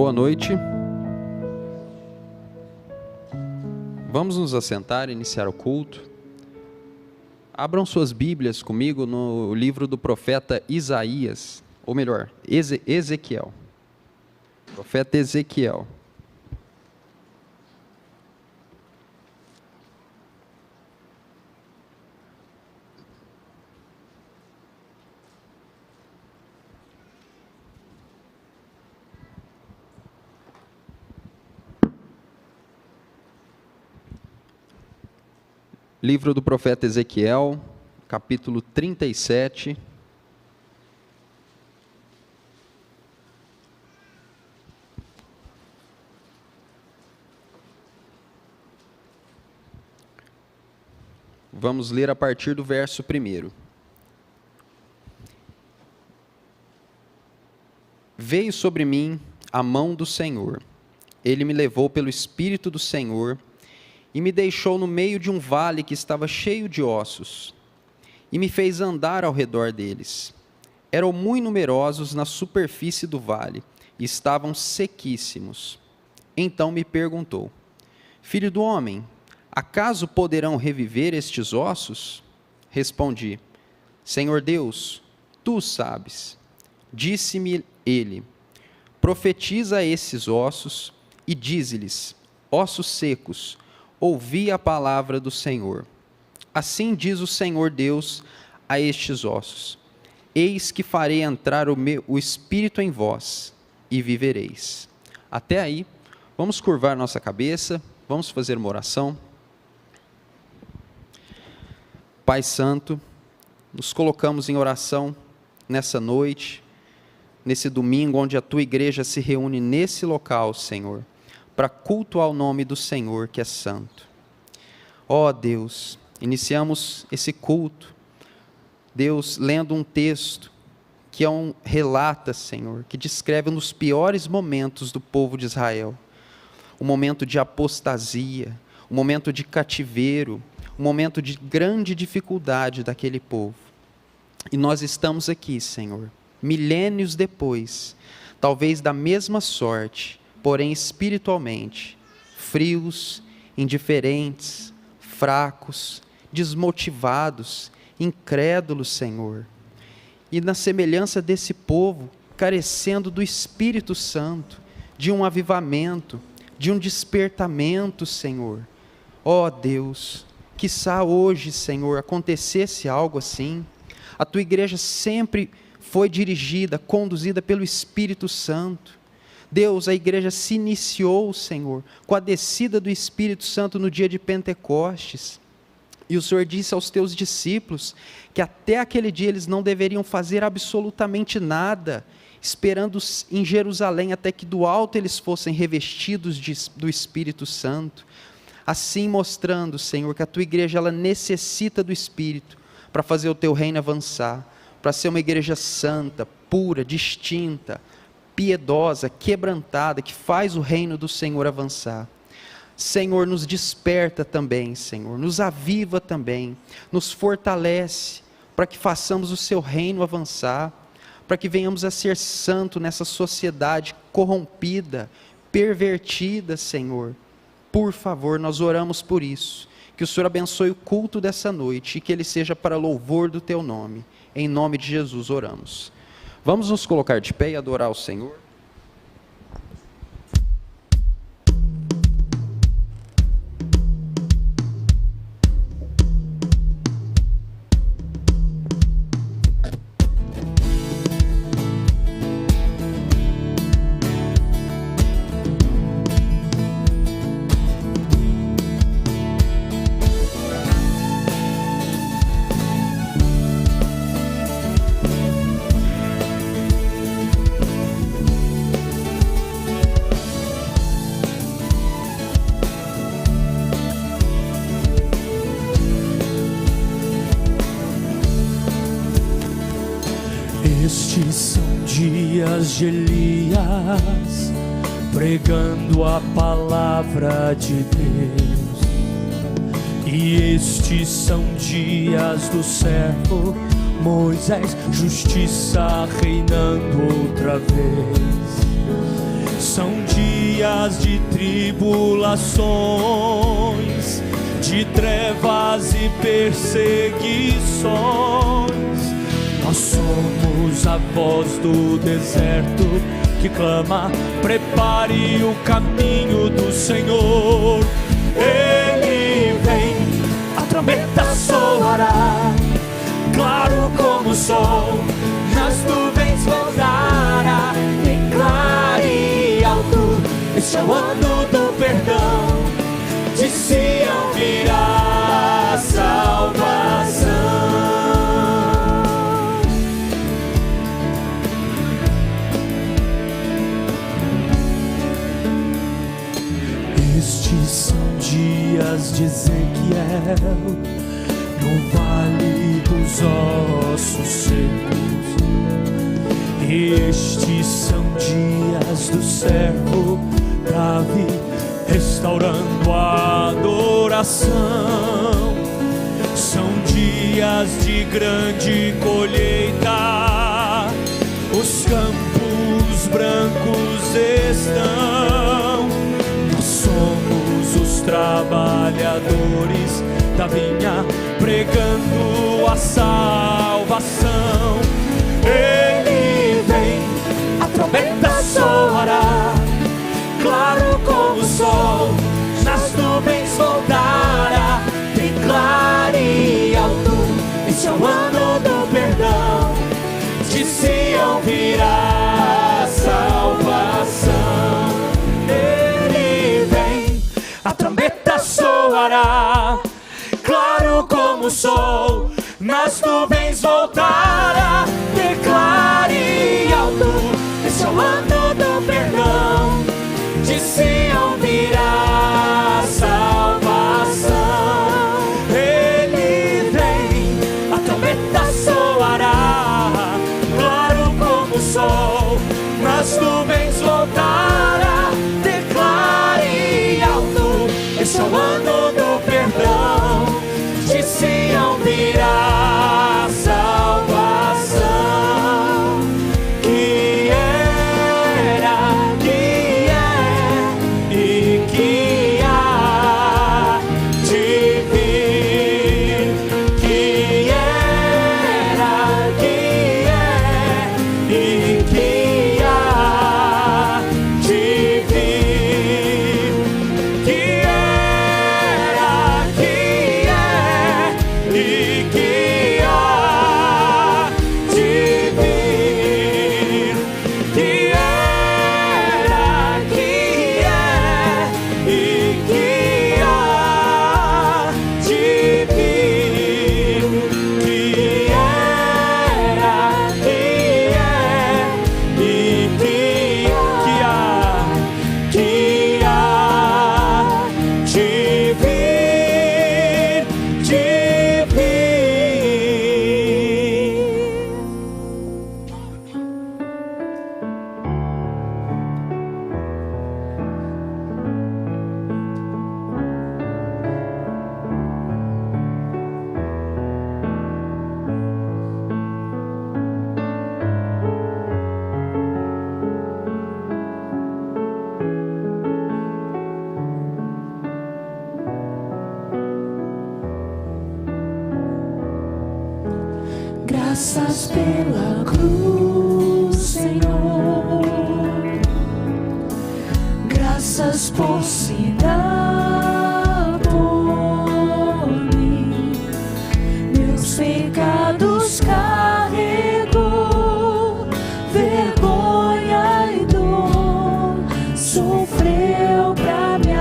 Boa noite. Vamos nos assentar e iniciar o culto. Abram suas Bíblias comigo no livro do profeta Isaías, ou melhor, Ezequiel. Profeta Ezequiel. Livro do profeta Ezequiel, capítulo 37. Vamos ler a partir do verso 1. Veio sobre mim a mão do Senhor. Ele me levou pelo Espírito do Senhor e me deixou no meio de um vale que estava cheio de ossos, e me fez andar ao redor deles. Eram muito numerosos na superfície do vale, e estavam sequíssimos. Então me perguntou: Filho do homem, acaso poderão reviver estes ossos? Respondi: Senhor Deus, tu sabes. Disse-me ele: Profetiza a esses ossos e dize-lhes: ossos secos, ouvi a palavra do Senhor. Assim diz o Senhor Deus a estes ossos: Eis que farei entrar o Espírito em vós, e vivereis. Até aí, vamos curvar nossa cabeça, vamos fazer uma oração. Pai Santo, nos colocamos em oração nessa noite, nesse domingo, onde a Tua igreja se reúne nesse local, Senhor, para cultuar o nome do Senhor, que é santo. Ó Deus, iniciamos esse culto, Deus, lendo um texto que relata, Senhor, que descreve um dos piores momentos do povo de Israel, um momento de apostasia, um momento de cativeiro, um momento de grande dificuldade daquele povo. E nós estamos aqui, Senhor, milênios depois, talvez da mesma sorte, porém espiritualmente, frios, indiferentes, fracos, desmotivados, incrédulos, Senhor. E na semelhança desse povo, carecendo do Espírito Santo, de um avivamento, de um despertamento, Senhor. Ó Deus, quiçá hoje, Senhor, acontecesse algo assim. A Tua igreja sempre foi dirigida, conduzida pelo Espírito Santo. Deus, a igreja se iniciou, Senhor, com a descida do Espírito Santo no dia de Pentecostes. E o Senhor disse aos Teus discípulos que até aquele dia eles não deveriam fazer absolutamente nada, esperando em Jerusalém até que do alto eles fossem revestidos do Espírito Santo. Assim mostrando, Senhor, que a Tua igreja ela necessita do Espírito para fazer o Teu reino avançar, para ser uma igreja santa, pura, distinta, piedosa, quebrantada, que faz o reino do Senhor avançar. Senhor, nos desperta também, Senhor, nos aviva também, nos fortalece, para que façamos o Seu reino avançar, para que venhamos a ser santo nessa sociedade corrompida, pervertida, Senhor. Por favor, nós oramos por isso, que o Senhor abençoe o culto dessa noite, e que ele seja para louvor do Teu nome. Em nome de Jesus oramos. Vamos nos colocar de pé e adorar o Senhor. Estes são dias de Elias, pregando a palavra de Deus. E estes são dias do servo Moisés, justiça reinando outra vez. São dias de tribulações, de trevas e perseguições. Nós somos a voz do deserto que clama: prepare o caminho do Senhor. Ele vem, a trombeta soará, claro como o sol, nas nuvens voltará. Declare alto, este é o ano do perdão, de Sião virá a salvação. Estes são dias de Ezequiel, no vale dos ossos secos. Estes são dias do servo Davi, restaurando a adoração. São dias de grande colheita, os campos brancos estão. Nós somos os trabalhadores da vinha, pregando a salvação. Ele vem, a trombeta soará, claro como o sol, nas nuvens voltará. Declare alto, este é o ano do perdão, de Sião virá a salvação. Ele vem, a trombeta soará, claro como o sol, nas nuvens voltará. Declare alto, este é o ano do perdão, de Sião virá a salvação. Ele vem, a trombeta soará, claro como o sol, nas nuvens voltará. Declare alto, este é o ano do perdão, de Sião virá a salvação. Que era, que é e que há de vir. Que era, que é e que há de vir. Que era, que é e que há de vir. Que era, que é e que há de vir. Que era, que é e que há de vir, de vir. Graças pela cruz, Senhor. Graças por se dar por mim. Meus pecados carregou, vergonha e dor sofreu pra me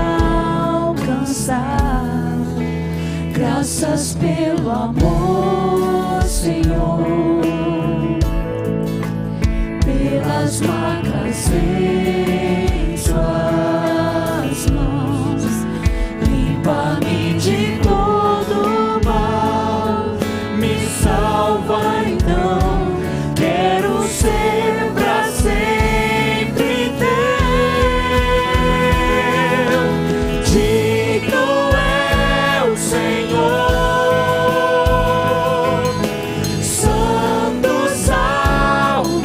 alcançar. Graças pelo amor, Senhor, pelas marcas em suas mãos. Limpa-me de todo mal, me salva então. Quero ser pra sempre teu. Digno é o Senhor, Santo Salvador.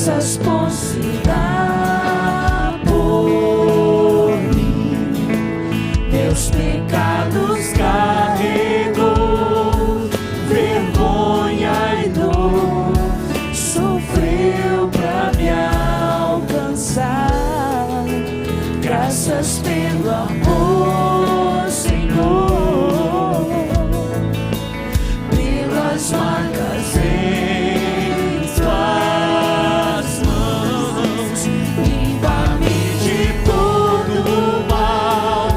graças por se dar por mim, meus pecados carregou, vergonha e dor, sofreu pra me alcançar. Graças pelo amor, Senhor, pelas marcas em tuas mãos, limpa-me de todo mal,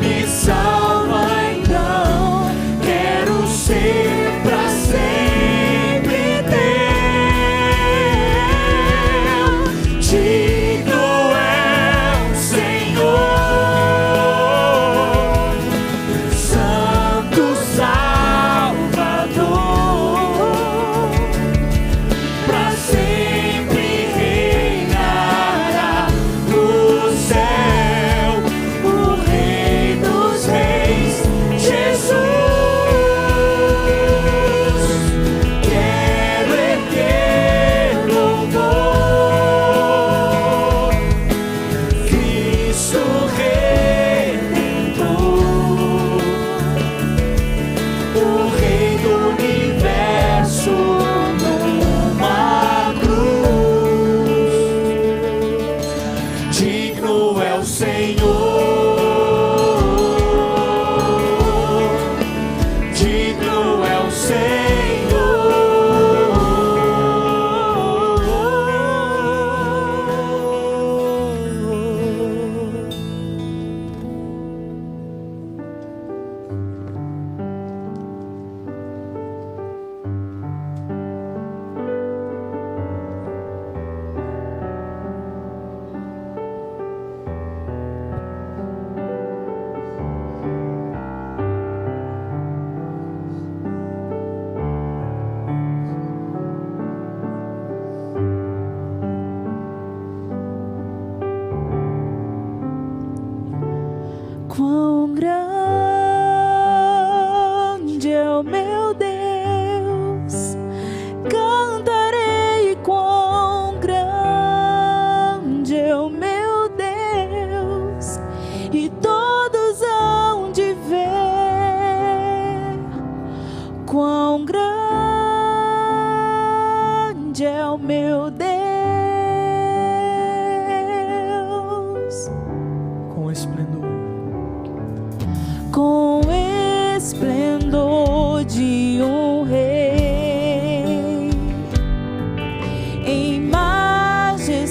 me salva então, quero ser pra sempre teu. Digno é o Senhor, Santo Salvador, pra sempre reinará no céu, o Rei dos Reis, Jesus. Quero erguer louvor, Cristo Redentor, o Rei do Universo numa cruz. Digno é o Senhor, digno é o Senhor. Quão grande é o meu Deus, cantarei. Quão grande é o meu Deus, e todos hão de ver. Quão grande é o meu Deus. Com esplendor, com esplendor de um rei, em majestade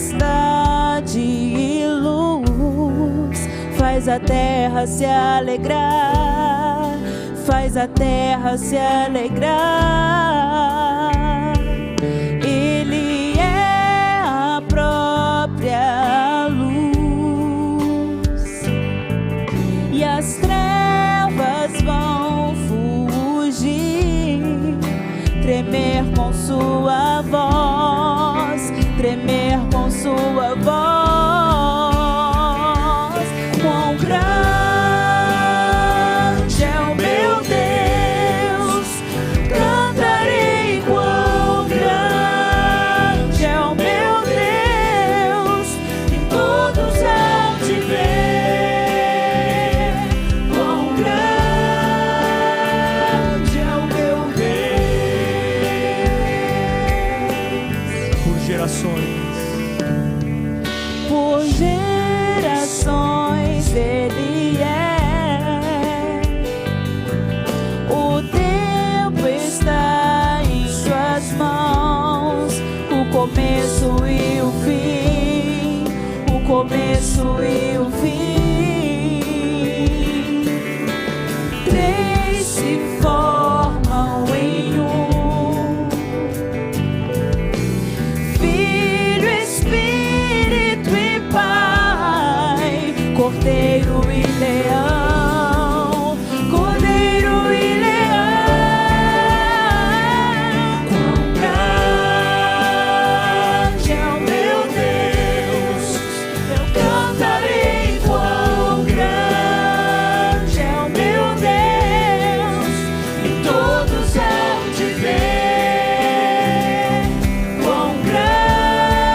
e luz, faz a terra se alegrar, faz a terra se alegrar. Ele é a própria luz, e as trevas vão fugir, tremer com sua voz, tremer com sua voz. Quão grande é o meu Deus, cantarei. Quão grande é o meu Deus, e todos hão de ver. Quão grande é o meu Deus. Por gerações Ele é. O tempo está em suas mãos, o começo e o fim, o começo e o fim. Três se formam em um: Filho, Espírito e Pai, Cordeiro e Leão, Cordeiro e Leão. Quão grande é o meu Deus, eu cantarei. Quão grande é o meu Deus, e todos hão de ver. Quão grande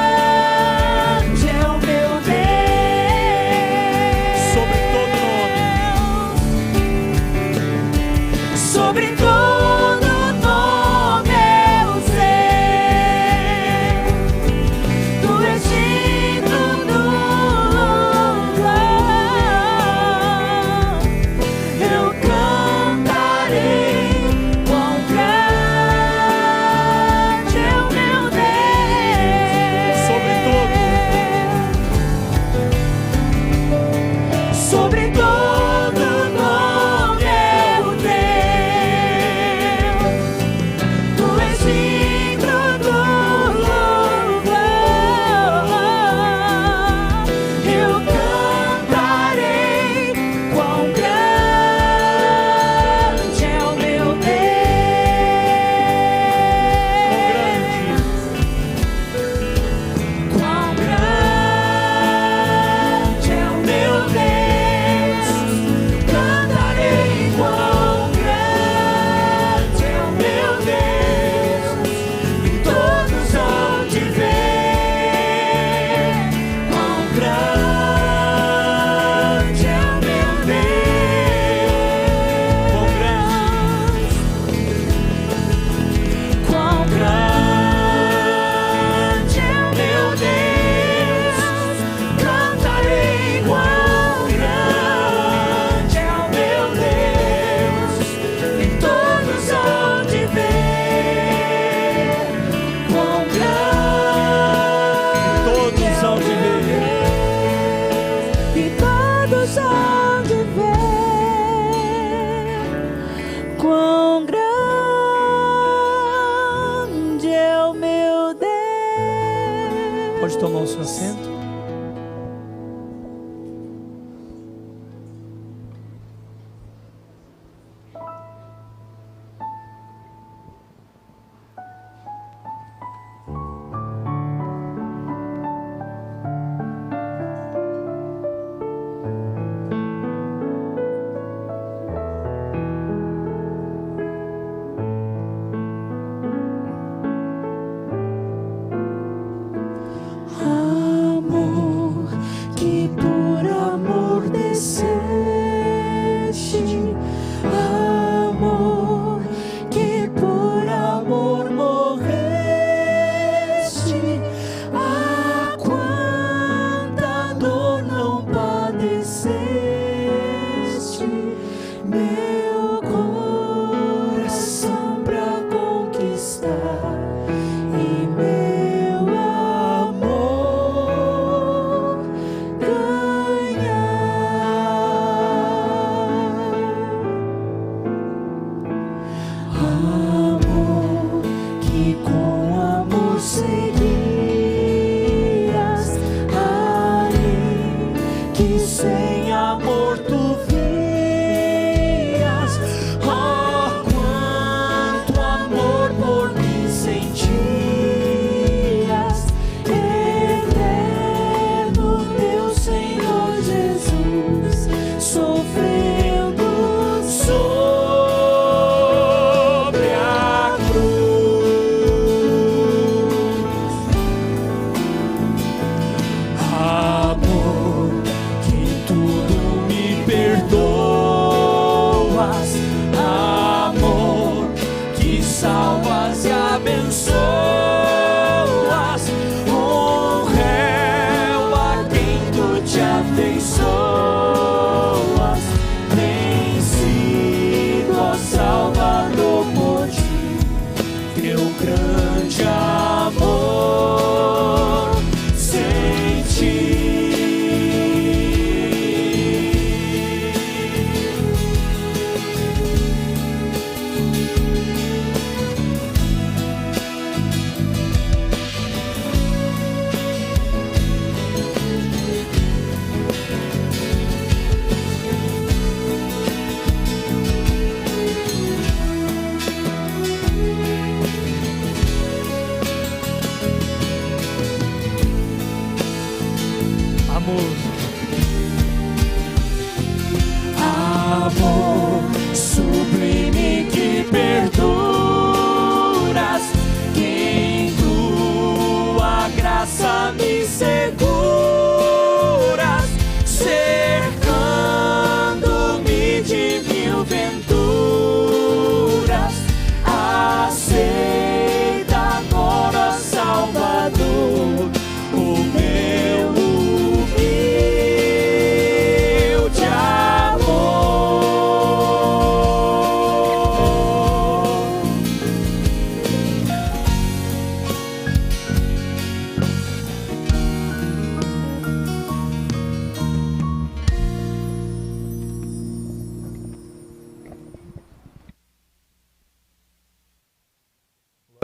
Pode tomar o seu assento.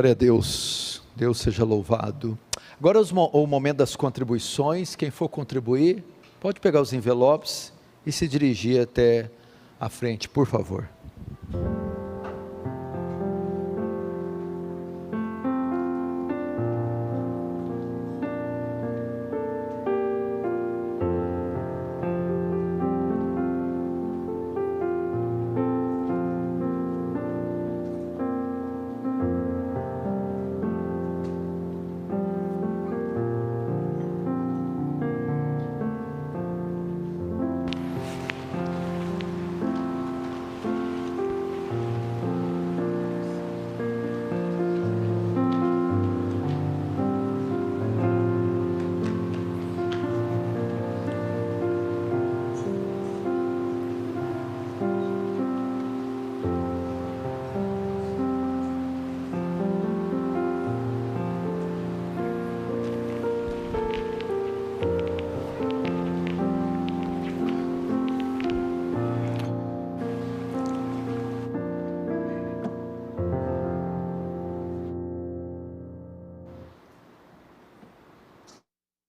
Glória a Deus, Deus seja louvado. Agora o momento das contribuições. Quem for contribuir, pode pegar os envelopes e se dirigir até a frente, por favor.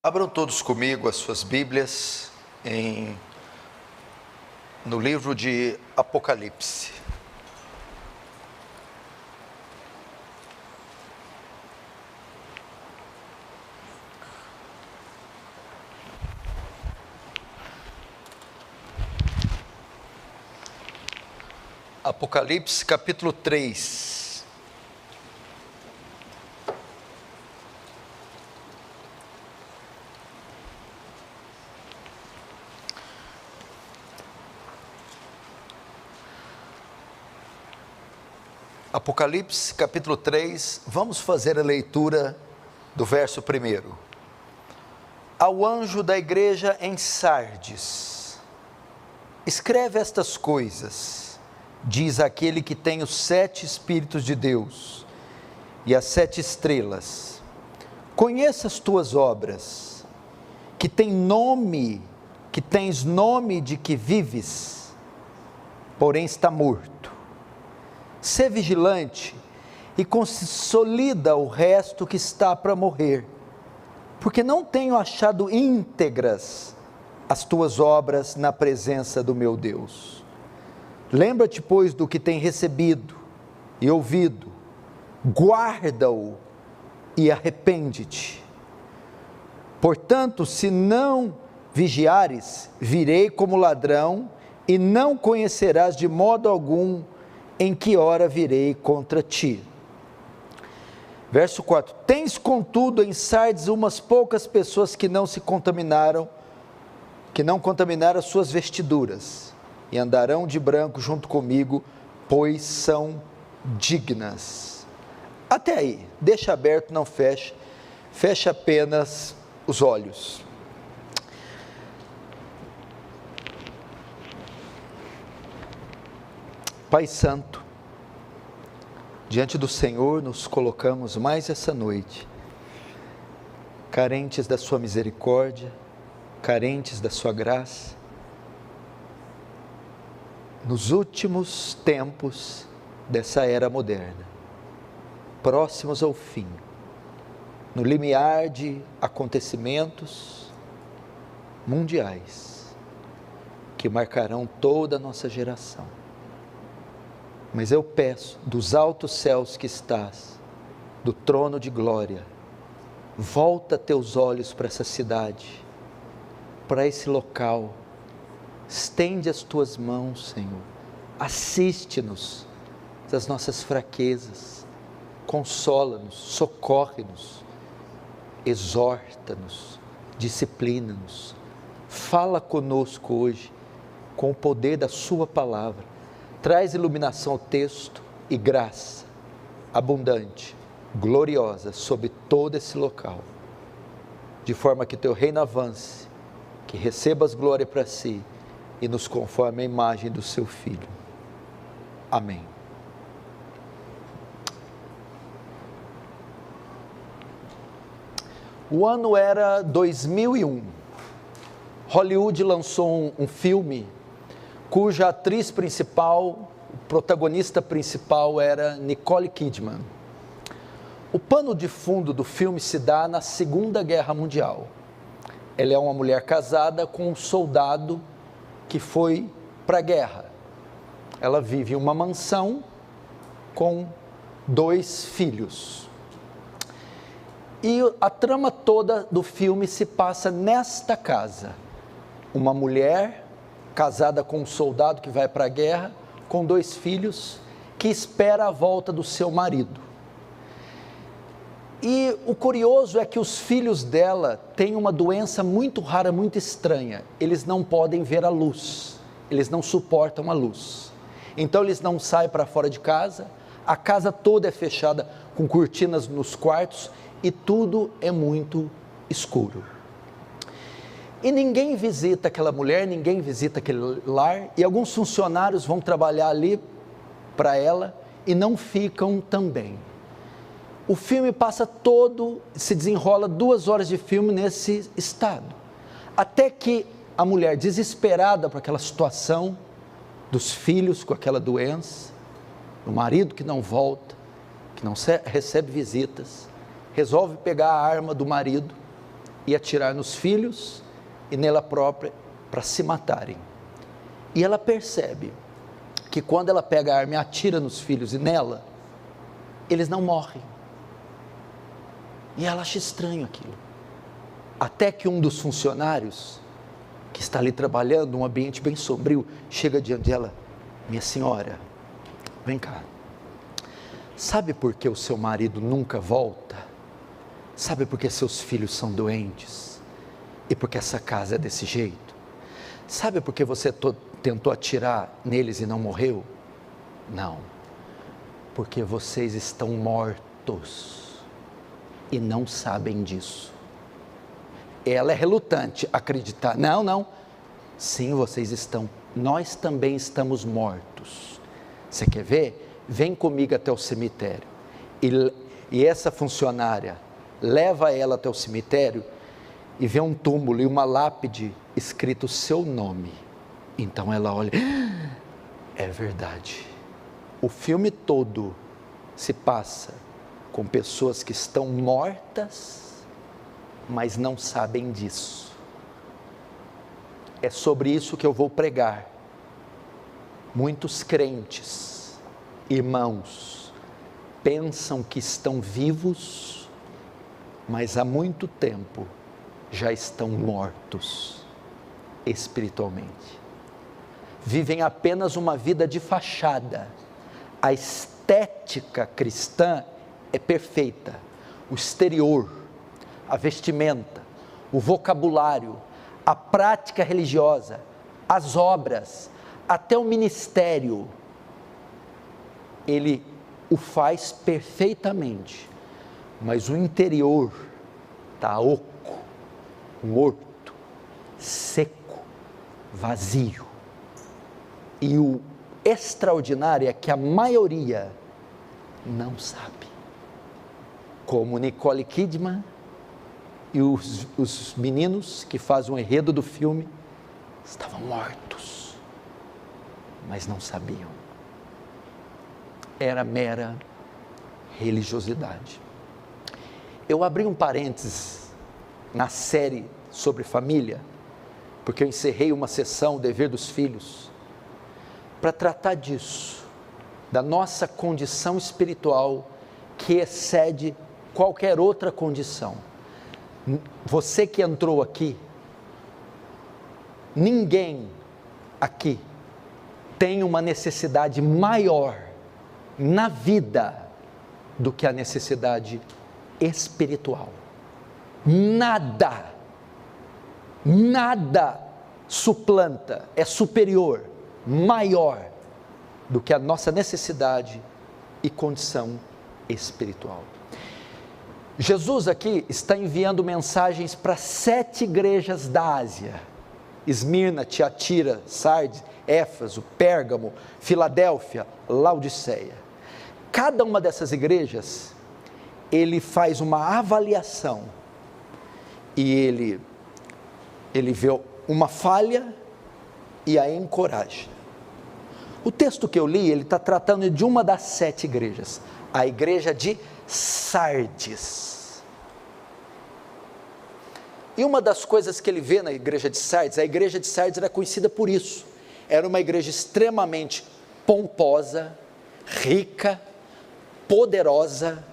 Abram todos comigo as suas Bíblias no livro de Apocalipse. Apocalipse capítulo 3. Apocalipse capítulo 3, vamos fazer a leitura do verso 1. Ao anjo da igreja em Sardes, escreve estas coisas, diz aquele que tem os 7 Espíritos de Deus e as 7 estrelas. Conheça as tuas obras, que tens nome de que vives, porém está morto. Sê vigilante e consolida o resto que está para morrer, porque não tenho achado íntegras as tuas obras na presença do meu Deus. Lembra-te, pois, do que tem recebido e ouvido, guarda-o e arrepende-te. Portanto, se não vigiares, virei como ladrão e não conhecerás de modo algum em que hora virei contra ti. Verso 4. Tens contudo em Sardes umas poucas pessoas que não contaminaram as suas vestiduras, e andarão de branco junto comigo, pois são dignas. Até aí, deixa aberto, não fecha, fecha apenas os olhos. Pai Santo, diante do Senhor nos colocamos mais essa noite, carentes da sua misericórdia, carentes da sua graça, nos últimos tempos dessa era moderna, próximos ao fim, no limiar de acontecimentos mundiais, que marcarão toda a nossa geração. Mas eu peço, dos altos céus que estás, do trono de glória, volta teus olhos para essa cidade, para esse local, estende as tuas mãos, Senhor, assiste-nos das nossas fraquezas, consola-nos, socorre-nos, exorta-nos, disciplina-nos, fala conosco hoje, com o poder da sua palavra, traz iluminação ao texto e graça abundante, gloriosa sobre todo esse local, de forma que teu reino avance, que recebas glória para si e nos conforme a imagem do seu Filho. Amém. O ano era 2001. Hollywood lançou um filme cuja atriz principal, o protagonista principal era Nicole Kidman. O pano de fundo do filme se dá na Segunda Guerra Mundial. Ela é uma mulher casada com um soldado que foi para a guerra. Ela vive em uma mansão com 2 filhos. E a trama toda do filme se passa nesta casa. Uma mulher casada com um soldado que vai para a guerra, com 2 filhos, que espera a volta do seu marido. E o curioso é que os filhos dela têm uma doença muito rara, muito estranha. Eles não podem ver a luz, eles não suportam a luz. Então eles não saem para fora de casa, a casa toda é fechada com cortinas nos quartos e tudo é muito escuro. E ninguém visita aquela mulher, ninguém visita aquele lar, e alguns funcionários vão trabalhar ali para ela e não ficam também. O filme passa todo, se desenrola 2 horas de filme nesse estado, até que a mulher, desesperada por aquela situação, dos filhos com aquela doença, do marido que não volta, que não recebe visitas, resolve pegar a arma do marido e atirar nos filhos e nela própria para se matarem. E ela percebe que quando ela pega a arma e atira nos filhos e nela, eles não morrem. E ela acha estranho aquilo. Até que um dos funcionários, que está ali trabalhando, um ambiente bem sombrio, chega diante dela: minha senhora, vem cá. Sabe por que o seu marido nunca volta? Sabe por que seus filhos são doentes? E por que essa casa é desse jeito? Sabe por que você tentou atirar neles e não morreu? Não. Porque vocês estão mortos e não sabem disso. Ela é relutante a acreditar. Não. Sim, vocês estão. Nós também estamos mortos. Você quer ver? Vem comigo até o cemitério. E essa funcionária leva ela até o cemitério e vê um túmulo e uma lápide escrito o seu nome. Então ela olha: é verdade. O filme todo se passa com pessoas que estão mortas, mas não sabem disso. É sobre isso que eu vou pregar. Muitos crentes, irmãos, pensam que estão vivos, mas há muito tempo já estão mortos espiritualmente. Vivem apenas uma vida de fachada. A estética cristã é perfeita. O exterior, a vestimenta, o vocabulário, a prática religiosa, as obras, até o ministério, ele o faz perfeitamente, mas o interior está oco, morto, seco, vazio. E o extraordinário é que a maioria não sabe. Como Nicole Kidman e os meninos que fazem o enredo do filme estavam mortos, mas não sabiam. Era mera religiosidade. Eu abri um parênteses na série sobre família, porque eu encerrei uma sessão, o dever dos filhos, para tratar disso, da nossa condição espiritual que excede qualquer outra condição. Você que entrou aqui, ninguém aqui tem uma necessidade maior na vida do que a necessidade espiritual. Nada suplanta, é superior, maior do que a nossa necessidade e condição espiritual. Jesus aqui está enviando mensagens para 7 igrejas da Ásia: Esmirna, Tiatira, Sardes, Éfeso, Pérgamo, Filadélfia, Laodiceia. Cada uma dessas igrejas, ele faz uma avaliação e ele vê uma falha e a encoraja. O texto que eu li, ele está tratando de uma das 7 igrejas, a igreja de Sardes. E uma das coisas que ele vê na igreja de Sardes, a igreja de Sardes era conhecida por isso. Era uma igreja extremamente pomposa, rica, poderosa,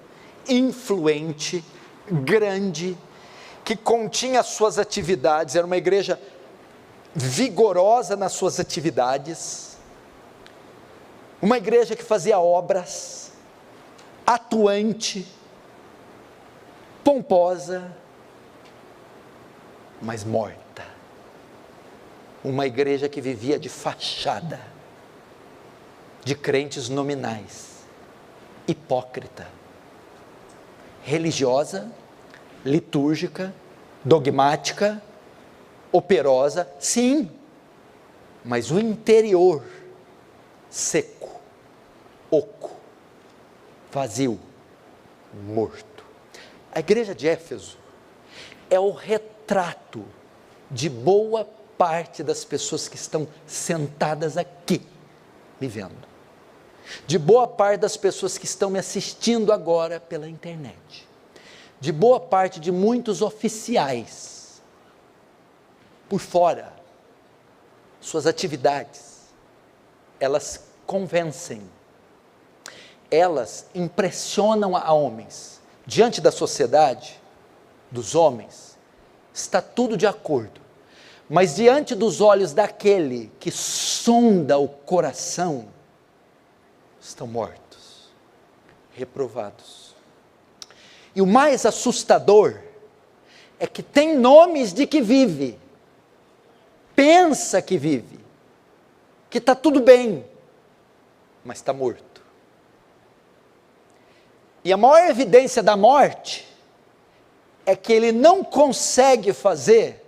influente, grande, que continha as suas atividades. Era uma igreja vigorosa nas suas atividades, uma igreja que fazia obras, atuante, pomposa, mas morta. Uma igreja que vivia de fachada, de crentes nominais, hipócrita, religiosa, litúrgica, dogmática, operosa, sim, mas o interior seco, oco, vazio, morto. A igreja de Éfeso é o retrato de boa parte das pessoas que estão sentadas aqui me vendo, de boa parte das pessoas que estão me assistindo agora pela internet. de boa parte de muitos oficiais, por fora, suas atividades, elas convencem, elas impressionam a homens. Diante da sociedade, dos homens, está tudo de acordo, mas diante dos olhos daquele que sonda o coração, estão mortos, reprovados. E o mais assustador é que tem nomes de que vive, pensa que vive, que está tudo bem, mas está morto. E a maior evidência da morte é que ele não consegue fazer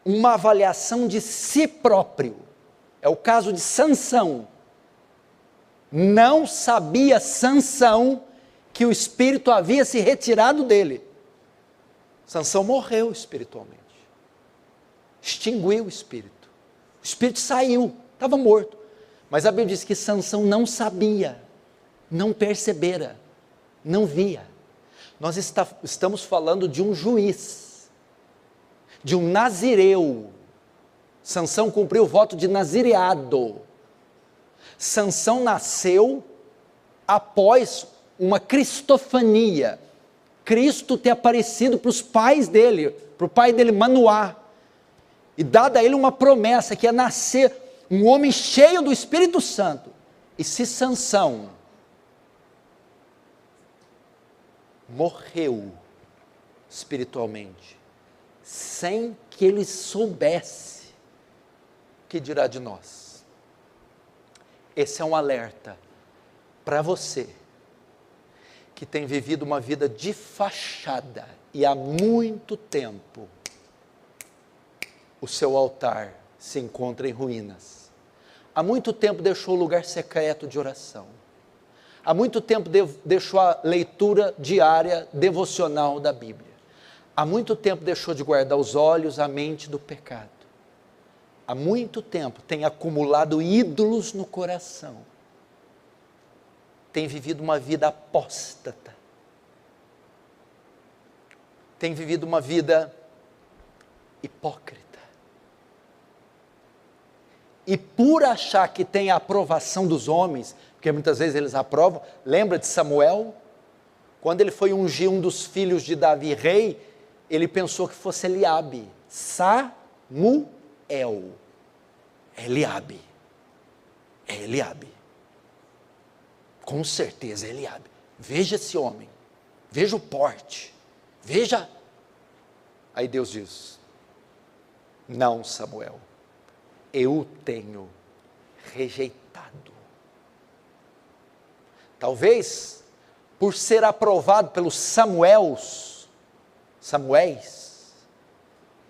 uma avaliação de si próprio. É o caso de Sansão. Não sabia Sansão que o espírito havia se retirado dele. Sansão morreu espiritualmente. Extinguiu o espírito. O espírito saiu, estava morto. Mas a Bíblia diz que Sansão não sabia, não percebera, não via. Nós estamos falando de um juiz, de um nazireu. Sansão cumpriu o voto de nazireado. Sansão nasceu após uma cristofania, Cristo ter aparecido para os pais dele, para o pai dele Manoá, e dado a ele uma promessa, que ia nascer um homem cheio do Espírito Santo. E se Sansão morreu espiritualmente, sem que ele soubesse, o que dirá de nós? Esse é um alerta para você, que tem vivido uma vida de fachada, e há muito tempo, o seu altar se encontra em ruínas. Há muito tempo deixou o lugar secreto de oração. Há muito tempo deixou a leitura diária, devocional da Bíblia. Há muito tempo deixou de guardar os olhos, a mente do pecado. Há muito tempo tem acumulado ídolos no coração. Tem vivido uma vida apóstata. Tem vivido uma vida hipócrita. E por achar que tem a aprovação dos homens, porque muitas vezes eles aprovam, lembra de Samuel? Quando ele foi ungir um dos filhos de Davi rei, ele pensou que fosse Eliabe. Samuel. Eliabe. É Eliabe. Com certeza é Eliabe. Veja esse homem, veja o porte, veja. Aí Deus diz: não, Samuel, eu o tenho rejeitado. Talvez por ser aprovado pelos Samuéis,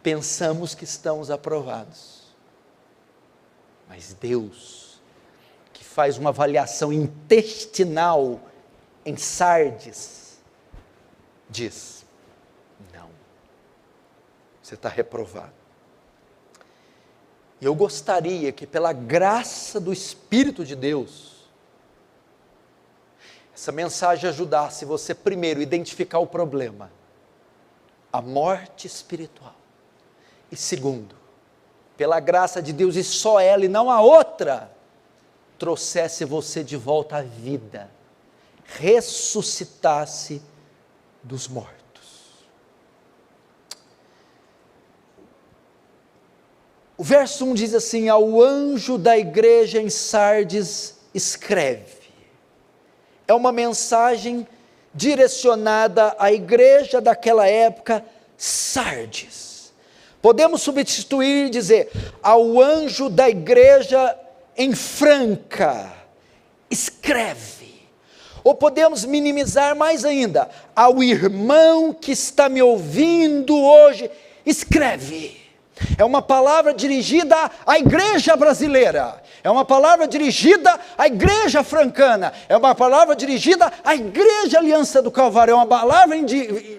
pensamos que estamos aprovados. Mas Deus, que faz uma avaliação intestinal em Sardes, diz: não, você está reprovado. E eu gostaria que, pela graça do Espírito de Deus, essa mensagem ajudasse você, primeiro, a identificar o problema, a morte espiritual, e segundo, pela graça de Deus, e só ela e não a outra, trouxesse você de volta à vida, ressuscitasse dos mortos. O verso 1 diz assim: ao anjo da igreja em Sardes escreve. É uma mensagem direcionada à igreja daquela época, Sardes. Podemos substituir e dizer: ao anjo da igreja em Franca, escreve. Ou podemos minimizar mais ainda: ao irmão que está me ouvindo hoje, escreve. É uma palavra dirigida à igreja brasileira, é uma palavra dirigida à igreja francana, é uma palavra dirigida à igreja Aliança do Calvário, é uma palavra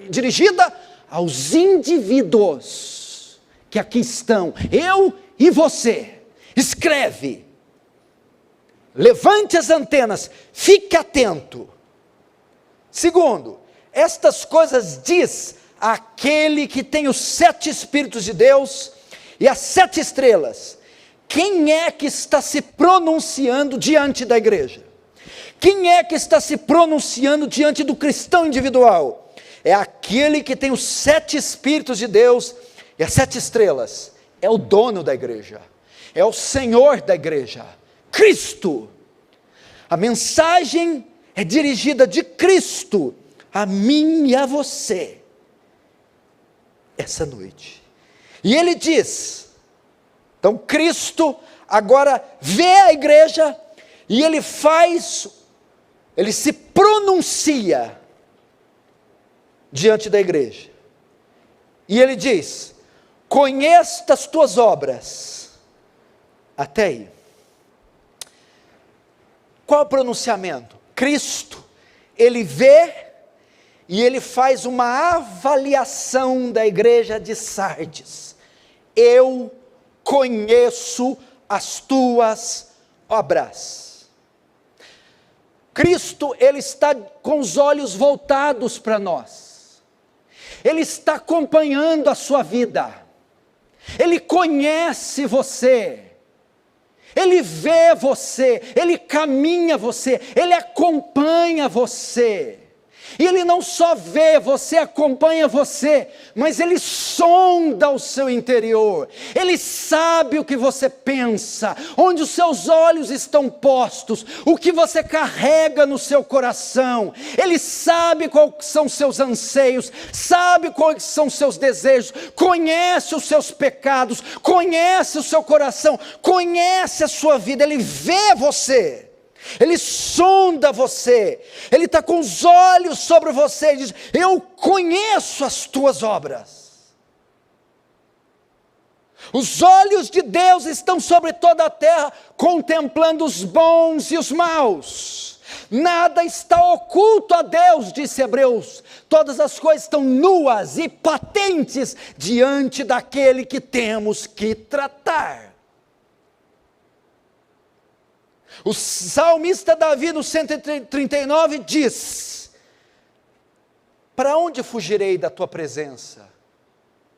dirigida aos indivíduos que aqui estão, eu e você. Escreve, levante as antenas, fique atento. Segundo, Estas coisas diz aquele que tem os 7 Espíritos de Deus e as 7 estrelas. Quem é que está se pronunciando diante da igreja? Quem é que está se pronunciando diante do cristão individual? É aquele que tem os 7 Espíritos de Deus e as 7 estrelas. É o dono da igreja, é o Senhor da igreja, Cristo. A mensagem é dirigida de Cristo a mim e a você, essa noite. E ele diz, então Cristo agora vê a igreja, e ele se pronuncia diante da igreja, e ele diz, conheço as tuas obras, até aí. Qual é o pronunciamento? Cristo, ele vê, e ele faz uma avaliação da igreja de Sardes. Eu conheço as tuas obras. Cristo, ele está com os olhos voltados para nós. Ele está acompanhando a sua vida. Ele conhece você. Ele vê você. Ele caminha você. Ele acompanha você. E ele não só vê você, acompanha você, mas ele sonda o seu interior. Ele sabe o que você pensa, onde os seus olhos estão postos, o que você carrega no seu coração. Ele sabe quais são seus anseios, sabe quais são seus desejos, conhece os seus pecados, conhece o seu coração, conhece a sua vida. Ele vê você. Ele sonda você, ele está com os olhos sobre você e diz, eu conheço as tuas obras. Os olhos de Deus estão sobre toda a terra, contemplando os bons e os maus. Nada está oculto a Deus, disse Hebreus, todas as coisas estão nuas e patentes diante daquele que temos que tratar. O salmista Davi, no 139, diz, para onde fugirei da tua presença?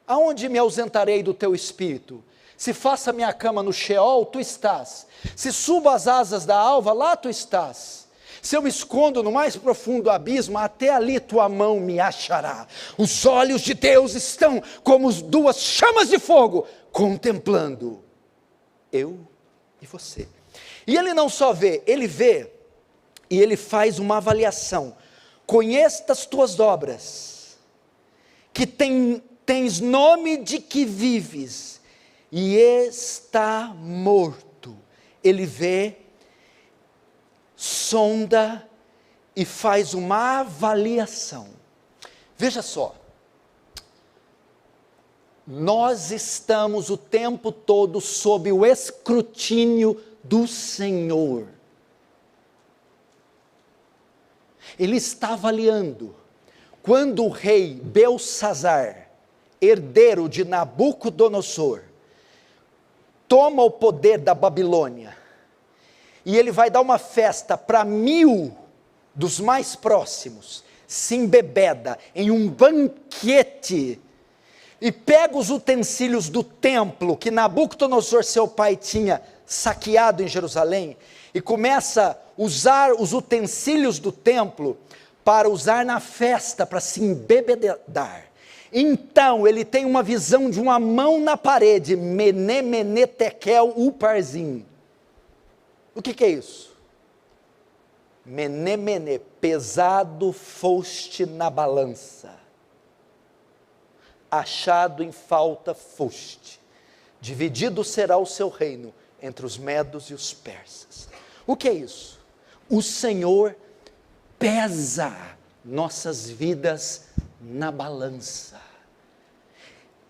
Aonde me ausentarei do teu espírito? Se faça minha cama no Sheol, tu estás. Se subo as asas da alva, lá tu estás. Se eu me escondo no mais profundo abismo, até ali tua mão me achará. Os olhos de Deus estão como 2 chamas de fogo, contemplando eu e você. E ele não só vê, ele vê e ele faz uma avaliação. Conheço as tuas obras, que tens nome de que vives, e está morto. Ele vê, sonda e faz uma avaliação. Veja só, nós estamos o tempo todo sob o escrutínio do Senhor. Ele está avaliando. Quando o rei Belsazar, herdeiro de Nabucodonosor, toma o poder da Babilônia, e ele vai dar uma festa para 1000 dos mais próximos, se embebeda em um banquete, e pega os utensílios do templo que Nabucodonosor, seu pai, tinha saqueado em Jerusalém, e começa a usar os utensílios do templo para usar na festa, para se embebedar. Então ele tem uma visão de uma mão na parede, Mené, Mené, Tekel, Uparzim. O que é isso? Mené, Mené, pesado foste na balança, achado em falta foste, dividido será o seu reino entre os medos e os persas. O que é isso? O Senhor pesa nossas vidas na balança.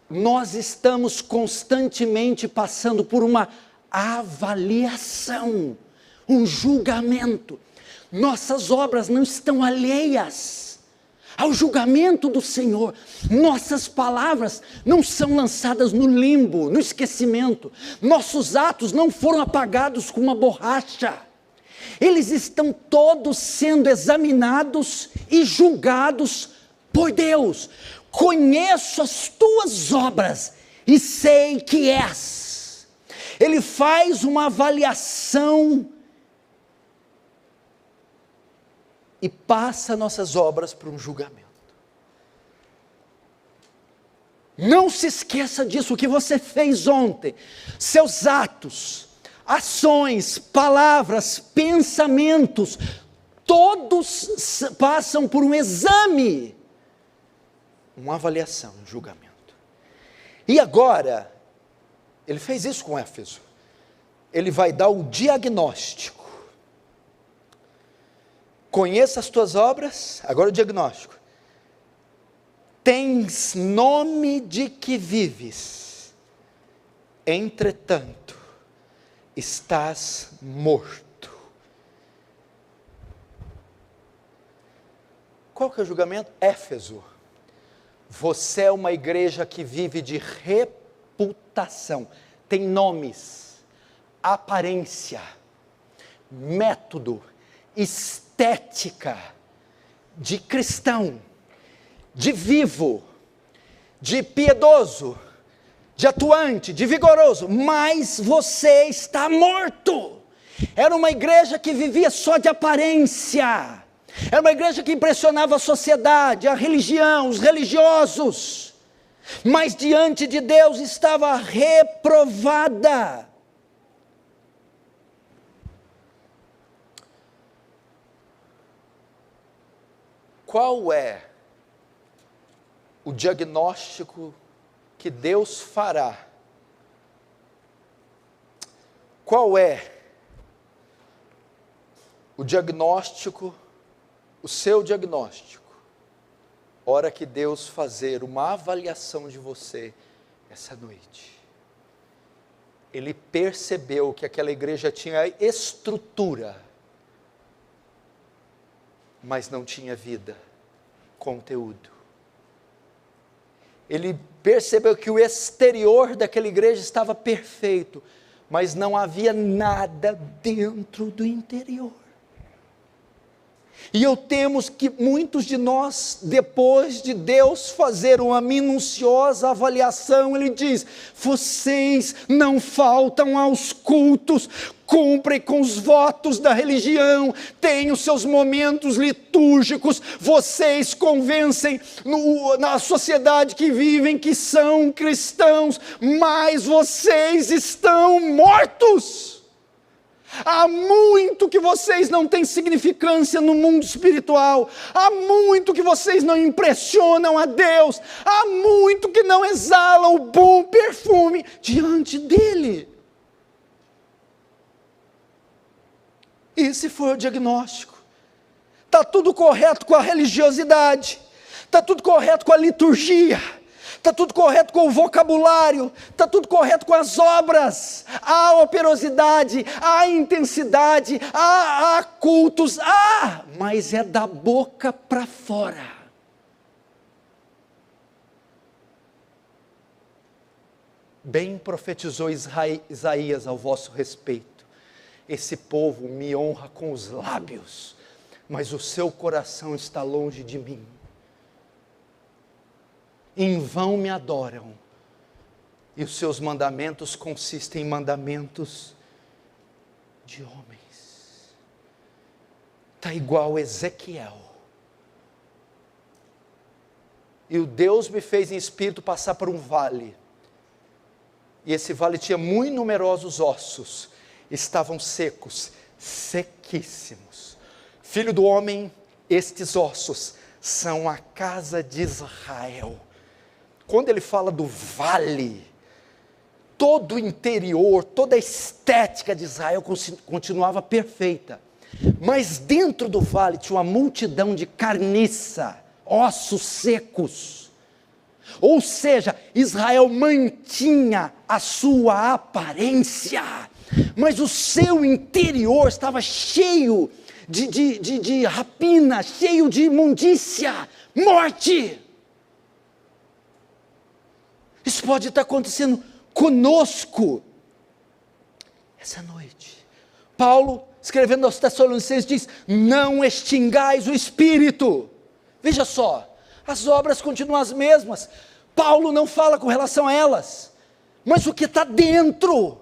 Nós estamos constantemente passando por uma avaliação, um julgamento. Nossas obras não estão alheias ao julgamento do Senhor. Nossas palavras não são lançadas no limbo, no esquecimento. Nossos atos não foram apagados com uma borracha. Eles estão todos sendo examinados e julgados por Deus, conheço as tuas obras e sei que és. Ele faz uma avaliação e passa nossas obras para um julgamento. Não se esqueça disso, o que você fez ontem, seus atos, ações, palavras, pensamentos, todos passam por um exame, uma avaliação, um julgamento. E agora, ele fez isso com Éfeso, ele vai dar o diagnóstico. Conheça as tuas obras, agora o diagnóstico. Tens nome de que vives, entretanto, estás morto. Qual que é o julgamento? Éfeso, você é uma igreja que vive de reputação, tem nomes, aparência, método, estética, de cristão, de vivo, de piedoso, de atuante, de vigoroso, mas você está morto. Era uma igreja que vivia só de aparência, era uma igreja que impressionava a sociedade, a religião, os religiosos, mas diante de Deus estava reprovada. Qual é o diagnóstico que Deus fará? Qual é o diagnóstico, o seu diagnóstico, hora que Deus fazer uma avaliação de você essa noite? Ele percebeu que aquela igreja tinha estrutura, mas não tinha vida, conteúdo. Ele percebeu que o exterior daquela igreja estava perfeito, mas não havia nada dentro do interior. E eu temo que muitos de nós, depois de Deus fazer uma minuciosa avaliação, Ele diz: vocês não faltam aos cultos, cumprem com os votos da religião, têm os seus momentos litúrgicos, vocês convencem na sociedade que vivem que são cristãos, mas vocês estão mortos. Há muito que vocês não têm significância no mundo espiritual, há muito que vocês não impressionam a Deus, há muito que não exalam o bom perfume diante dEle. Esse foi o diagnóstico. Está tudo correto com a religiosidade, está tudo correto com a liturgia, está tudo correto com o vocabulário, está tudo correto com as obras, há operosidade, há intensidade, há cultos, mas é da boca para fora. Bem profetizou Isaías ao vosso respeito: esse povo me honra com os lábios, mas o seu coração está longe de mim. Em vão me adoram, e os seus mandamentos consistem em mandamentos de homens. Está igual Ezequiel. E o Deus me fez em espírito passar por um vale, e esse vale tinha muito numerosos ossos, estavam secos, sequíssimos. Filho do homem, estes ossos são a casa de Israel. Quando ele fala do vale, todo o interior, toda a estética de Israel continuava perfeita, mas dentro do vale tinha uma multidão de carniça, ossos secos. Ou seja, Israel mantinha a sua aparência, mas o seu interior estava cheio de rapina, cheio de imundícia, morte. Isso pode estar acontecendo conosco essa noite. Paulo, escrevendo aos Tessalonicenses, diz: não extingais o espírito. Veja só, As obras continuam as mesmas. Paulo não fala com relação a elas, mas o que está dentro,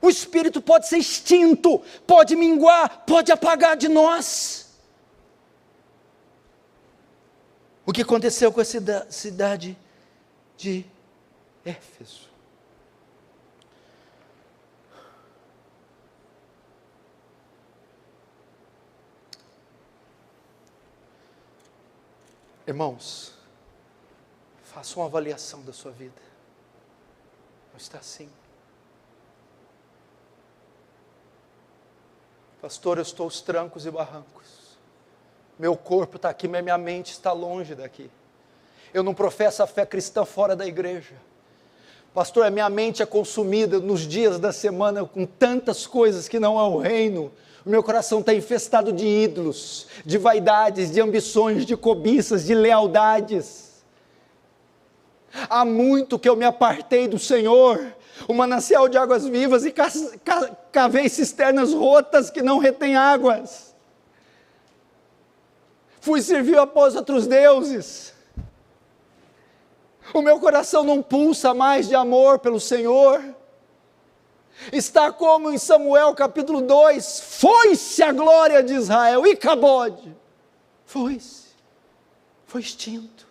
o Espírito pode ser extinto, pode minguar, pode apagar de nós. O que aconteceu com a cidade de Éfeso? Irmãos, faça uma avaliação da sua vida. Não está assim? Pastor, eu estou aos trancos e barrancos. Meu corpo está aqui, mas minha mente está longe daqui. Eu não professo a fé cristã fora da igreja. Pastor, a minha mente é consumida nos dias da semana com tantas coisas que não é o reino. O meu coração está infestado de ídolos, de vaidades, de ambições, de cobiças, de lealdades. Há muito que eu me apartei do Senhor, o manancial de águas vivas, e cavei cisternas rotas que não retêm águas. Fui servir após outros deuses. O meu coração não pulsa mais de amor pelo Senhor. Está como em Samuel capítulo 2, foi-se a glória de Israel, e Cabode, foi extinto,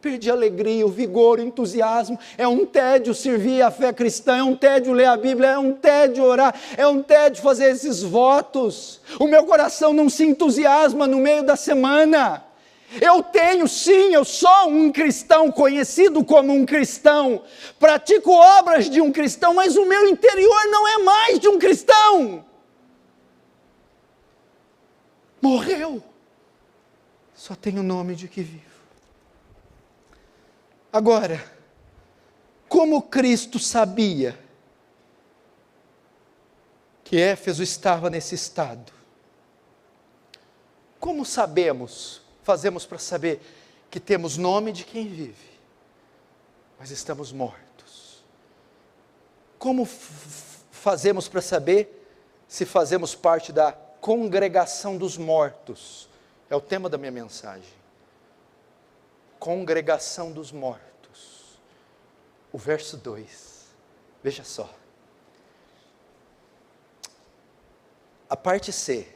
perdi a alegria, o vigor, o entusiasmo, é um tédio servir a fé cristã, é um tédio ler a Bíblia, é um tédio orar, é um tédio fazer esses votos, o meu coração não se entusiasma no meio da semana. Eu sou um cristão, conhecido como um cristão, pratico obras de um cristão, mas o meu interior não é mais de um cristão. Morreu, só tenho o nome de que vivo. Agora, como Cristo sabia que Éfeso estava nesse estado? Como fazemos para saber que temos nome de quem vive, mas estamos mortos? Como fazemos para saber se fazemos parte da congregação dos mortos? É o tema da minha mensagem. Congregação dos mortos. O verso 2, veja só. A parte C.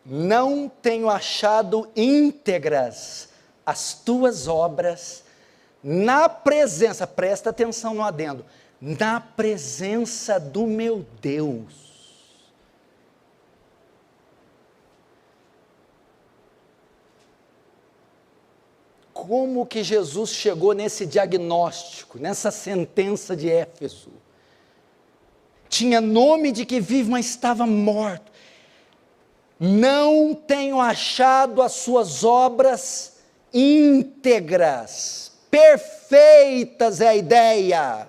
Não tenho achado íntegras as tuas obras na presença, presta atenção no adendo, na presença do meu Deus. Como que Jesus chegou nesse diagnóstico, nessa sentença de Éfeso? Tinha nome de que vive, mas estava morto. Não tenho achado as suas obras íntegras, perfeitas é a ideia.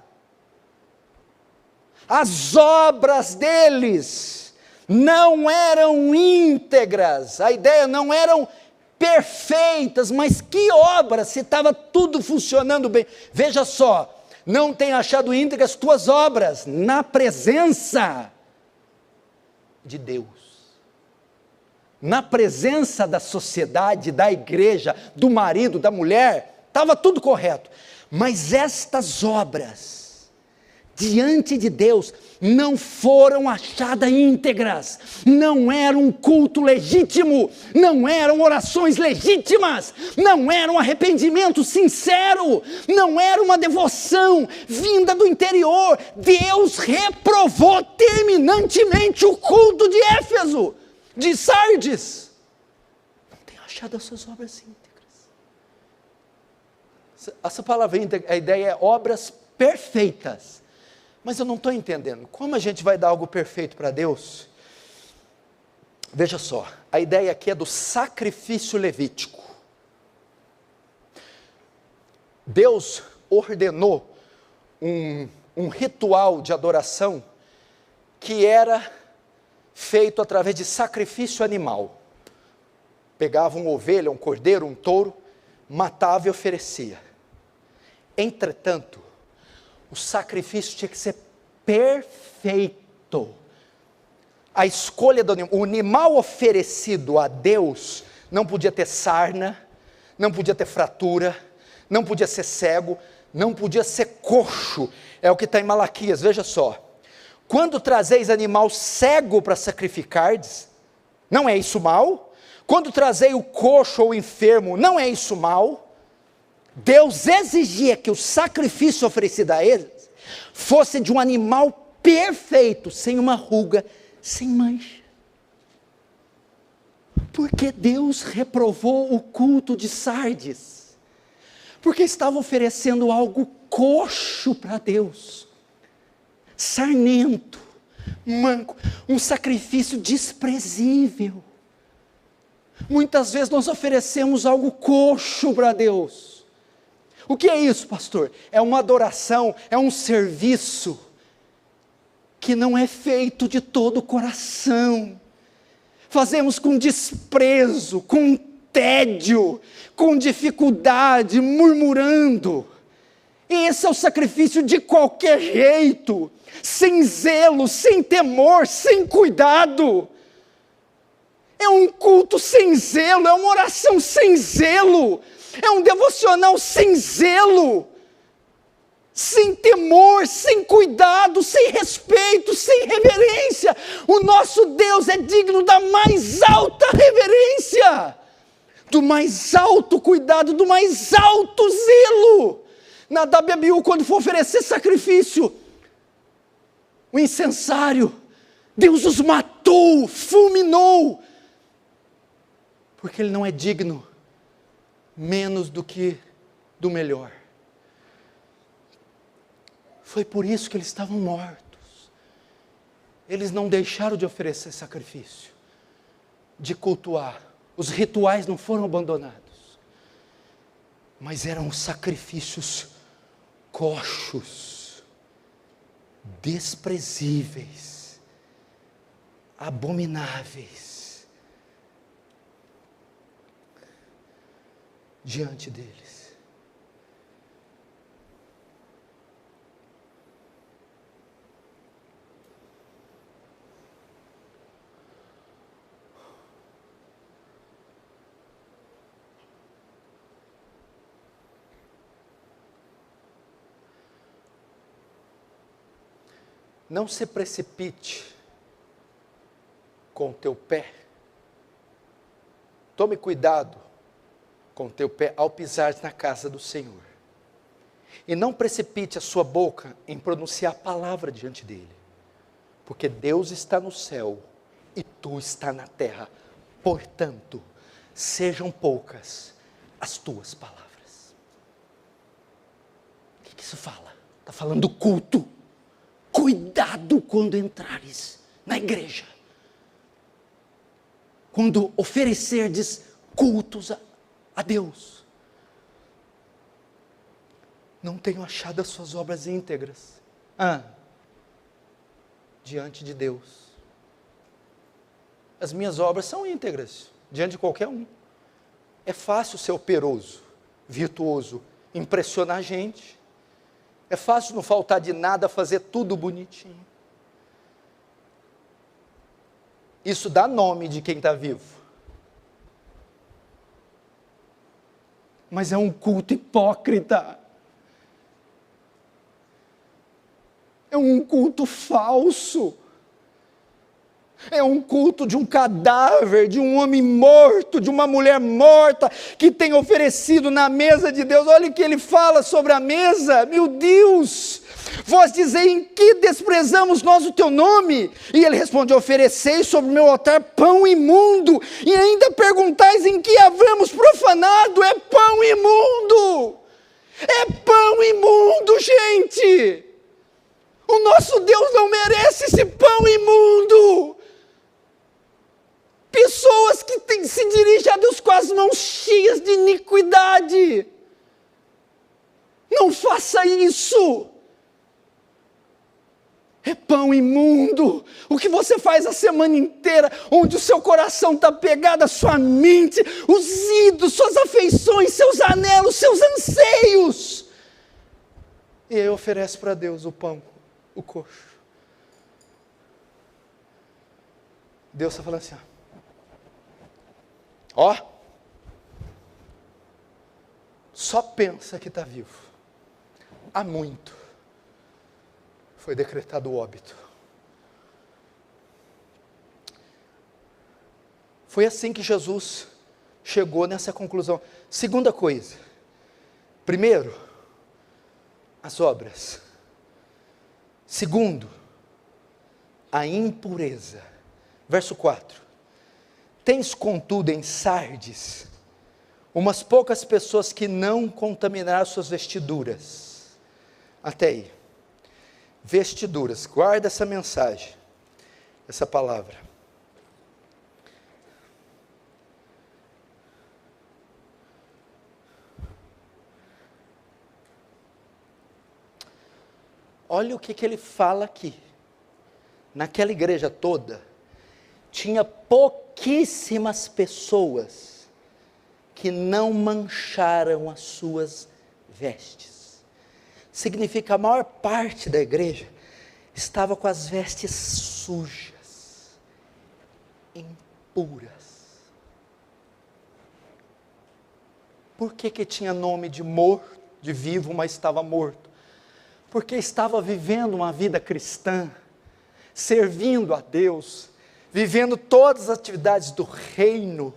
As obras deles não eram íntegras, a ideia não eram perfeitas, mas que obras, se estava tudo funcionando bem. Veja só, não tenho achado íntegras as tuas obras na presença de Deus. Na presença da sociedade, da igreja, do marido, da mulher, estava tudo correto. Mas estas obras, diante de Deus, não foram achadas íntegras, não era um culto legítimo, não eram orações legítimas, não era um arrependimento sincero, não era uma devoção vinda do interior. Deus reprovou terminantemente o culto de Éfeso, de Sardes. Não tenho achado as suas obras íntegras. Essa palavra íntegra, a ideia é obras perfeitas. Mas eu não estou entendendo, como a gente vai dar algo perfeito para Deus? Veja só, a ideia aqui é do sacrifício levítico. Deus ordenou um ritual de adoração que era feito através de sacrifício animal. Pegava uma ovelha, um cordeiro, um touro, matava e oferecia. Entretanto, o sacrifício tinha que ser perfeito. A escolha do animal, o animal oferecido a Deus, não podia ter sarna, não podia ter fratura, não podia ser cego, não podia ser coxo. É o que está em Malaquias, veja só. Quando trazeis animal cego para sacrificardes, não é isso mal? Quando trazei o coxo ou o enfermo, não é isso mal? Deus exigia que o sacrifício oferecido a eles fosse de um animal perfeito, sem uma ruga, sem mancha. Porque Deus reprovou o culto de Sardes? Porque estava oferecendo algo coxo para Deus, sarnento, manco, um sacrifício desprezível. Muitas vezes nós oferecemos algo coxo para Deus. O que é isso, pastor? É uma adoração, é um serviço que não é feito de todo o coração. Fazemos com desprezo, com tédio, com dificuldade, murmurando. E esse é o sacrifício de qualquer jeito, sem zelo, sem temor, sem cuidado. É um culto sem zelo, é uma oração sem zelo, é um devocional sem zelo, sem temor, sem cuidado, sem respeito, sem reverência. O nosso Deus é digno da mais alta reverência, do mais alto cuidado, do mais alto zelo. Nadab e Abiú, quando for oferecer sacrifício, o incensário, Deus os matou, fulminou, porque ele não é digno menos do que do melhor. Foi por isso que eles estavam mortos. Eles não deixaram de oferecer sacrifício, de cultuar. Os rituais não foram abandonados, mas eram sacrifícios coxos, desprezíveis, abomináveis diante deles. Não se precipite com o teu pé. Tome cuidado com o teu pé ao pisar na casa do Senhor. E não precipite a sua boca em pronunciar a palavra diante dele. Porque Deus está no céu e tu está na terra. Portanto, sejam poucas as tuas palavras. O que isso fala? Está falando do culto. Cuidado quando entrares na igreja, quando oferecerdes cultos a Deus. Não tenho achado as suas obras íntegras diante de Deus. As minhas obras são íntegras diante de qualquer um. É fácil ser operoso, virtuoso, impressionar a gente. É fácil não faltar de nada, fazer tudo bonitinho. Isso dá nome de quem está vivo. Mas é um culto hipócrita. É um culto falso. É um culto de um cadáver, de um homem morto, de uma mulher morta, que tem oferecido na mesa de Deus. Olha o que ele fala sobre a mesa, meu Deus, vós dizei em que desprezamos nós o teu nome? E ele responde, ofereceis sobre o meu altar pão imundo, e ainda perguntais em que havemos profanado. É pão imundo, é pão imundo, gente. O nosso Deus não merece esse pão imundo. Pessoas que se dirigem a Deus com as mãos cheias de iniquidade. Não faça isso. É pão imundo. O que você faz a semana inteira, onde o seu coração está pegado à sua mente, os ídolos, suas afeições, seus anelos, seus anseios. E aí oferece para Deus o pão, o coxo. Deus está falando assim, ó, só pensa que está vivo. Há muito foi decretado o óbito. Foi assim que Jesus chegou nessa conclusão. Segunda coisa. Primeiro, as obras. Segundo, a impureza. Verso 4. Tens contudo em Sardes umas poucas pessoas que não contaminaram suas vestiduras. Até aí. Vestiduras. Guarda essa mensagem. Essa palavra. Olha o que ele fala aqui. Naquela igreja toda, tinha pouquíssimas pessoas que não mancharam as suas vestes. Significa a maior parte da igreja estava com as vestes sujas, impuras. Por que tinha nome de morto, de vivo, mas estava morto? Porque estava vivendo uma vida cristã, servindo a Deus, vivendo todas as atividades do reino,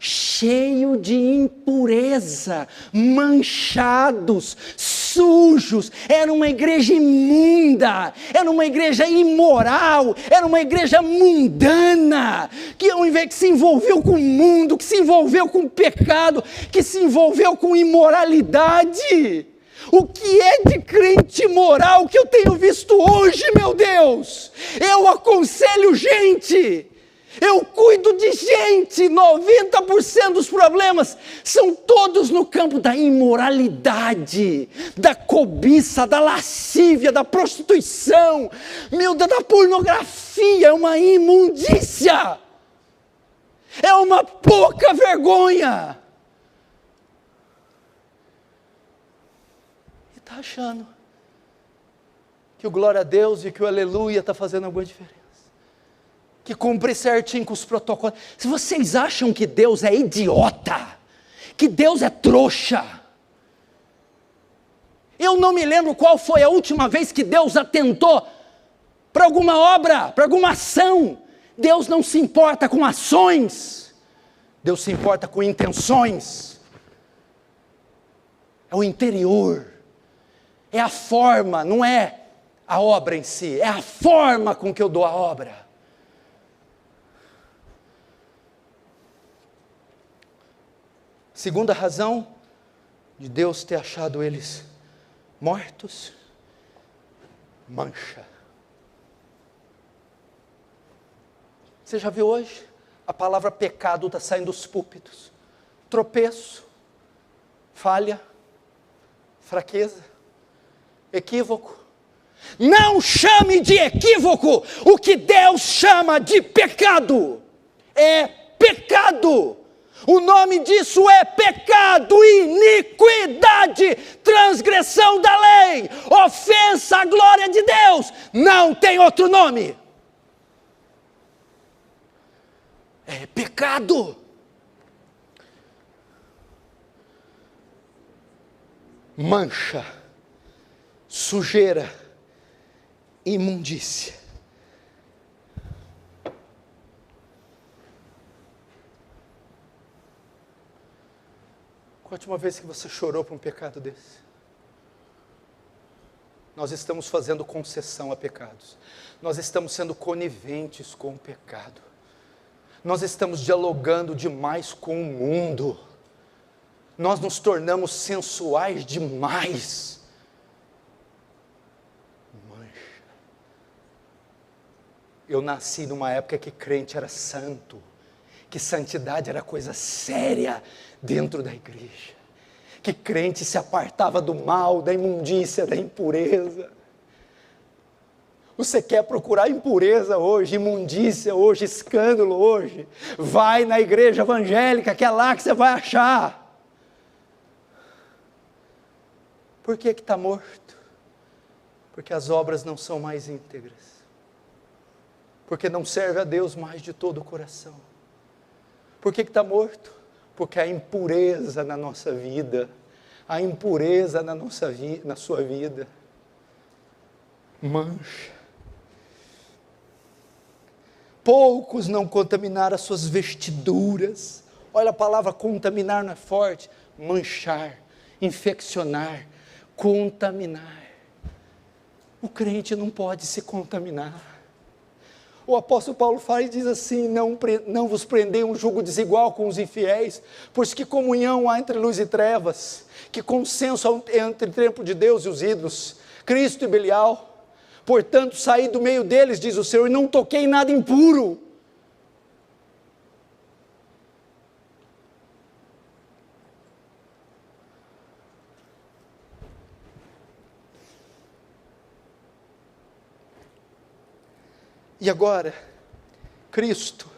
cheio de impureza, manchados, sujos. Era uma igreja imunda, era uma igreja imoral, era uma igreja mundana, que ao invés que se envolveu com o mundo, que se envolveu com o pecado, que se envolveu com imoralidade. O que é de crente moral que eu tenho visto hoje, meu Deus? Eu aconselho gente, eu cuido de gente. 90% dos problemas são todos no campo da imoralidade, da cobiça, da lascívia, da prostituição, meu Deus, da pornografia. É uma imundícia, é uma pouca vergonha. Está achando que o glória a Deus e que o aleluia está fazendo alguma diferença, que cumpre certinho com os protocolos. Se vocês acham que Deus é idiota, que Deus é trouxa, eu não me lembro qual foi a última vez que Deus atentou para alguma obra, para alguma ação. Deus não se importa com ações, Deus se importa com intenções. É o interior. É a forma, não é a obra em si, é a forma com que eu dou a obra. Segunda razão de Deus ter achado eles mortos, mancha. Você já viu hoje? A palavra pecado está saindo dos púlpitos. Tropeço, falha, fraqueza, equívoco. Não chame de equívoco o que Deus chama de pecado. É pecado. O nome disso é pecado, iniquidade, transgressão da lei, ofensa à glória de Deus. Não tem outro nome. É pecado. Mancha, sujeira, imundícia. Qual a última vez que você chorou por um pecado desse? Nós estamos fazendo concessão a pecados. Nós estamos sendo coniventes com o pecado. Nós estamos dialogando demais com o mundo. Nós nos tornamos sensuais demais. Mancha. Eu nasci numa época que crente era santo, que santidade era coisa séria dentro da igreja, que crente se apartava do mal, da imundícia, da impureza. Você quer procurar impureza hoje, imundícia hoje, escândalo hoje? Vai na igreja evangélica, que é lá que você vai achar. Por que está morto? Porque as obras não são mais íntegras. Porque não serve a Deus mais de todo o coração. Por que está morto? Porque a impureza na nossa vida, a impureza na sua vida, mancha. Poucos não contaminaram as suas vestiduras. Olha a palavra contaminar, não é forte? Manchar, infeccionar, contaminar. O crente não pode se contaminar. O apóstolo Paulo fala e diz assim: não vos prendei um jugo desigual com os infiéis, pois que comunhão há entre luz e trevas, que consenso há entre o templo de Deus e os ídolos, Cristo e Belial. Portanto, saí do meio deles, diz o Senhor, e não toquei em nada impuro. E agora, Cristo,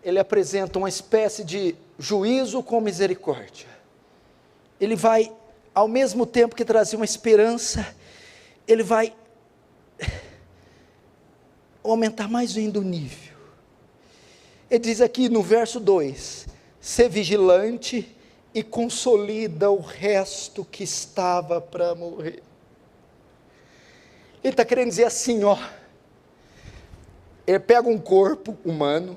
Ele apresenta uma espécie de juízo com misericórdia. Ele vai, ao mesmo tempo que trazer uma esperança, Ele vai aumentar mais ainda o nível. Ele diz aqui no verso 2, ser vigilante e consolida o resto que estava para morrer. Ele está querendo dizer assim, ó, ele pega um corpo humano,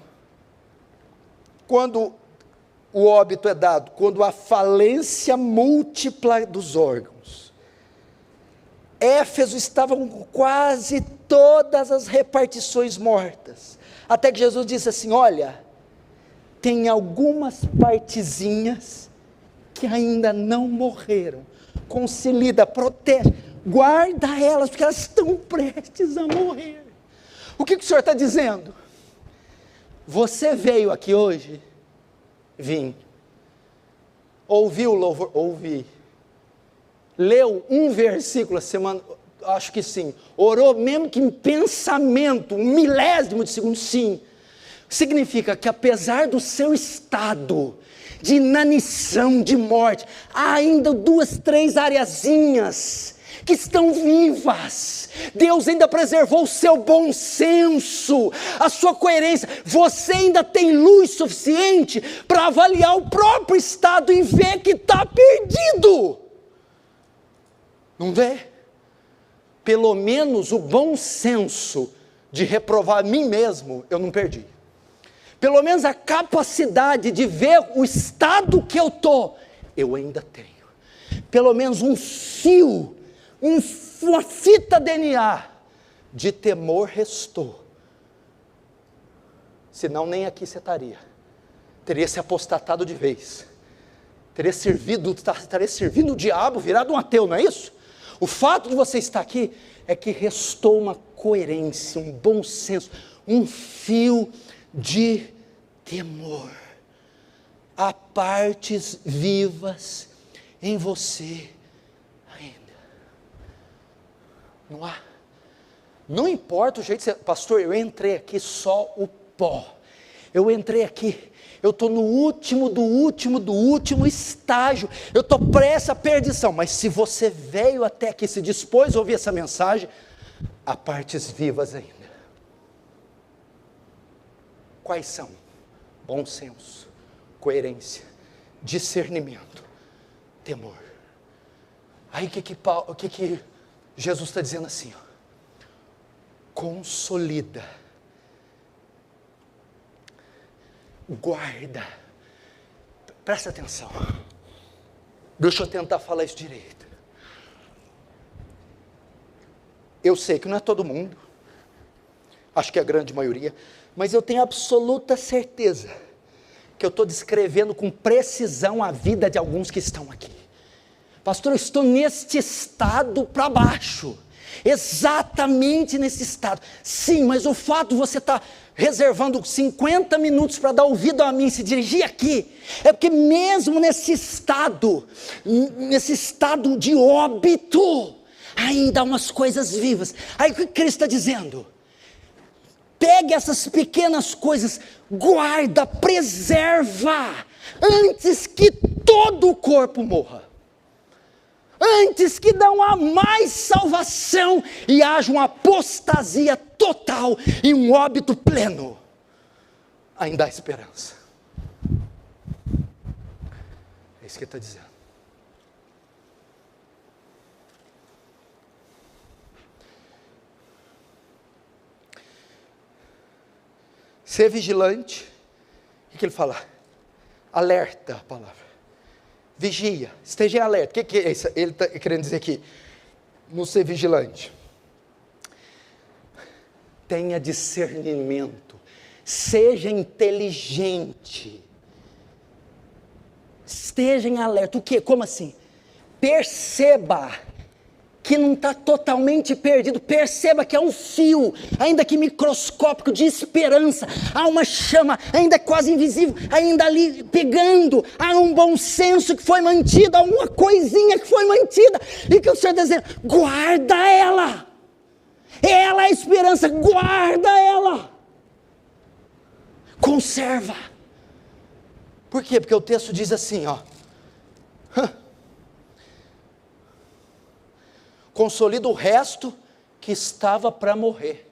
quando o óbito é dado, quando a falência múltipla dos órgãos. Éfeso estava com quase todas as repartições mortas, até que Jesus disse assim, olha, tem algumas partezinhas que ainda não morreram, consolida, protege, guarda elas, porque elas estão prestes a morrer. O que o Senhor está dizendo? Você veio aqui hoje? Vim. Ouviu o louvor? Ouvi. Leu um versículo a semana? Acho que sim. Orou mesmo que em pensamento, 1/1000 de segundo? Sim. Significa que apesar do seu estado de inanição, de morte, há ainda 2, 3 areazinhas que estão vivas. Deus ainda preservou o seu bom senso, a sua coerência. Você ainda tem luz suficiente para avaliar o próprio estado e ver que está perdido. Não vê? Pelo menos o bom senso de reprovar a mim mesmo, eu não perdi. Pelo menos a capacidade de ver o estado que eu estou, eu ainda tenho. Pelo menos um fio, uma fita DNA de temor restou. Senão nem aqui você estaria. Teria se apostatado de vez. Estaria servindo o diabo, virado um ateu, não é isso? O fato de você estar aqui é que restou uma coerência, um bom senso, um fio de temor. Há partes vivas em você ainda. Não há. Não importa o jeito que você... Pastor, eu entrei aqui só o pó. Eu entrei aqui, eu estou no último do último estágio. Eu estou prestes à perdição. Mas se você veio até aqui, se dispôs a ouvir essa mensagem, há partes vivas ainda. Quais são? Bom senso, coerência, discernimento, temor. Aí o que Jesus está dizendo assim? Ó, consolida, guarda. Presta atenção. Deixa eu tentar falar isso direito. Eu sei que não é todo mundo, acho que é a grande maioria, mas eu tenho absoluta certeza que eu estou descrevendo com precisão a vida de alguns que estão aqui. Pastor, eu estou neste estado para baixo, exatamente nesse estado. Sim, mas o fato de você estar reservando 50 minutos para dar ouvido a mim e se dirigir aqui, é porque mesmo nesse estado de óbito, ainda há umas coisas vivas. Aí o que Cristo está dizendo? Pegue essas pequenas coisas, guarda, preserva, antes que todo o corpo morra. Antes que não há mais salvação e haja uma apostasia total e um óbito pleno, ainda há esperança. isso que ele está dizendo. Ser vigilante, o que ele fala? Alerta, a palavra. Vigia, esteja em alerta. O que é isso? Ele está querendo dizer aqui? No ser vigilante. Tenha discernimento. Seja inteligente. Esteja em alerta. O quê? Como assim? Perceba que não está totalmente perdido. Perceba que há um fio, ainda que microscópico, de esperança. Há uma chama, ainda quase invisível, ainda ali pegando. Há um bom senso que foi mantido, há uma coisinha que foi mantida. E que o Senhor está dizendo, guarda ela. Ela é a esperança, guarda ela. Conserva. Por quê? Porque o texto diz assim, ó. Consolida o resto que estava para morrer.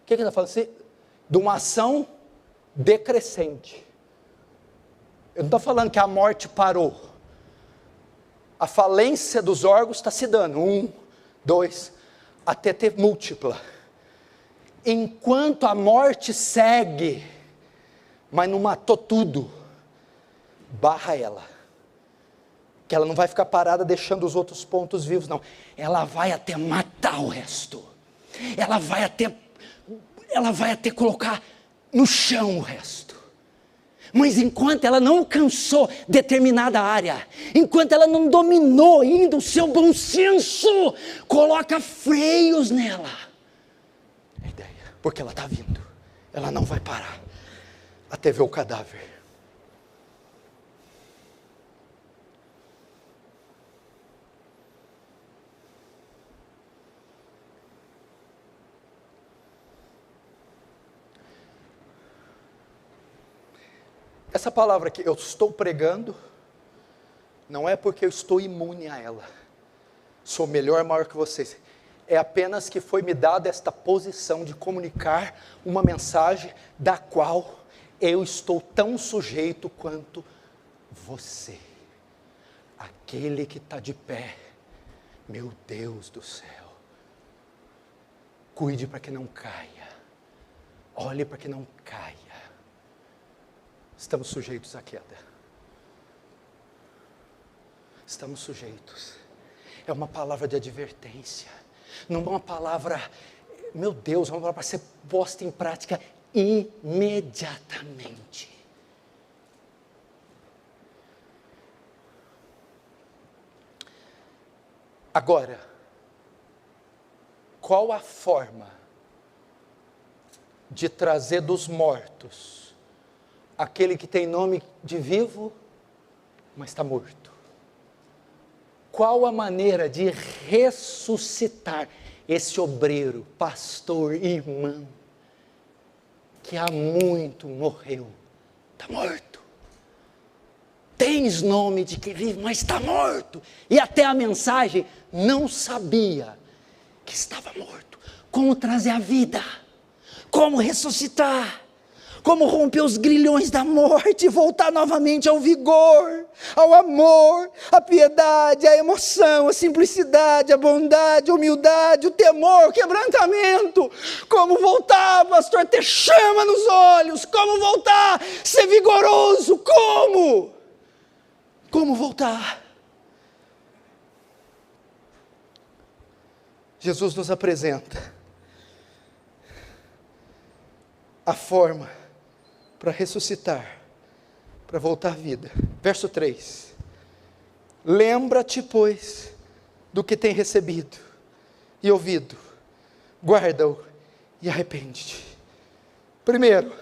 O que ele está falando? De uma ação decrescente. Eu não estou falando que a morte parou. A falência dos órgãos está se dando. 1, 2, até ter múltipla. Enquanto a morte segue, mas não matou tudo, barra ela. Que ela não vai ficar parada deixando os outros pontos vivos, não. Ela vai até matar o resto. Ela vai até colocar no chão o resto. Mas enquanto ela não alcançou determinada área, enquanto ela não dominou ainda o seu bom senso, coloca freios nela. É a ideia, porque ela está vindo. Ela não vai parar até ver o cadáver. Essa palavra que eu estou pregando, não é porque eu estou imune a ela, sou melhor, maior que vocês, é apenas que foi me dada esta posição de comunicar uma mensagem da qual eu estou tão sujeito quanto você, aquele que está de pé, meu Deus do céu, cuide para que não caia, olhe para que não caia. Estamos sujeitos à queda. Estamos sujeitos. É uma palavra de advertência. Não é uma palavra, meu Deus, é uma palavra para ser posta em prática imediatamente. Agora, qual a forma de trazer dos mortos aquele que tem nome de vivo, mas está morto? Qual a maneira de ressuscitar esse obreiro, pastor, irmão, que há muito morreu, está morto? Tens nome de que vive, mas está morto. E até a mensagem não sabia que estava morto. Como trazer a vida? Como ressuscitar? Como romper os grilhões da morte e voltar novamente ao vigor, ao amor, à piedade, à emoção, à simplicidade, à bondade, à humildade, o temor, o quebrantamento. Como voltar, pastor, ter chama nos olhos. Como voltar, ser vigoroso. Como? Como voltar? Jesus nos apresenta a forma para ressuscitar, para voltar à vida. Verso 3. Lembra-te, pois, do que tem recebido e ouvido, guarda-o e arrepende-te. Primeiro,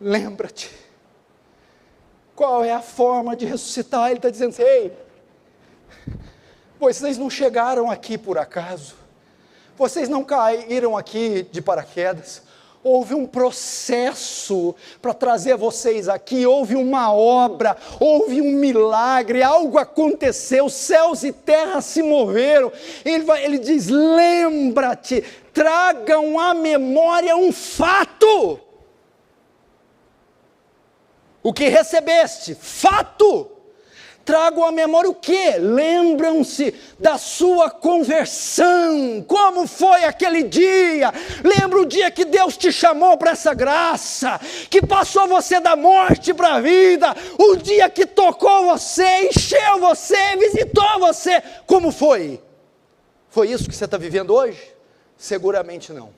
lembra-te. Qual é a forma de ressuscitar? Ele está dizendo assim, ei, vocês não chegaram aqui por acaso, vocês não caíram aqui de paraquedas. Houve um processo para trazer vocês aqui, houve uma obra, houve um milagre, algo aconteceu, céus e terra se moveram. Ele diz, lembra-te, tragam à memória um fato. O que recebeste, fato, Tragam à memória o quê? Lembram-se da sua conversão. Como foi aquele dia? Lembra o dia que Deus te chamou para essa graça, que passou você da morte para a vida, o dia que tocou você, encheu você, visitou você. Como foi? Foi isso que você está vivendo hoje? Seguramente não.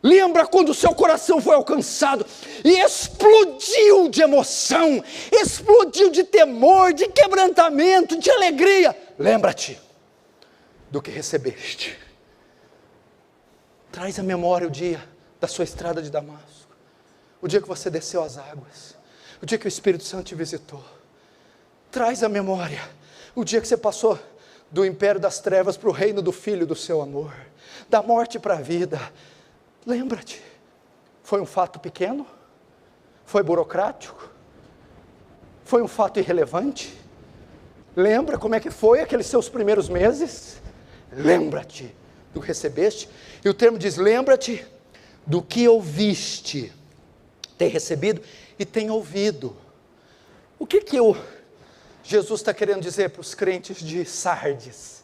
Lembra quando o seu coração foi alcançado e explodiu de emoção, explodiu de temor, de quebrantamento, de alegria? Lembra-te do que recebeste. Traz à memória o dia da sua estrada de Damasco, o dia que você desceu as águas, o dia que o Espírito Santo te visitou. Traz à memória o dia que você passou do império das trevas para o reino do Filho do seu amor, da morte para a vida. Lembra-te, foi um fato pequeno? Foi burocrático? Foi um fato irrelevante? Lembra como é que foi aqueles seus primeiros meses? Lembra-te do que recebeste. E o termo diz, lembra-te do que ouviste, tem recebido e tem ouvido. O que Jesus está querendo dizer para os crentes de Sardes?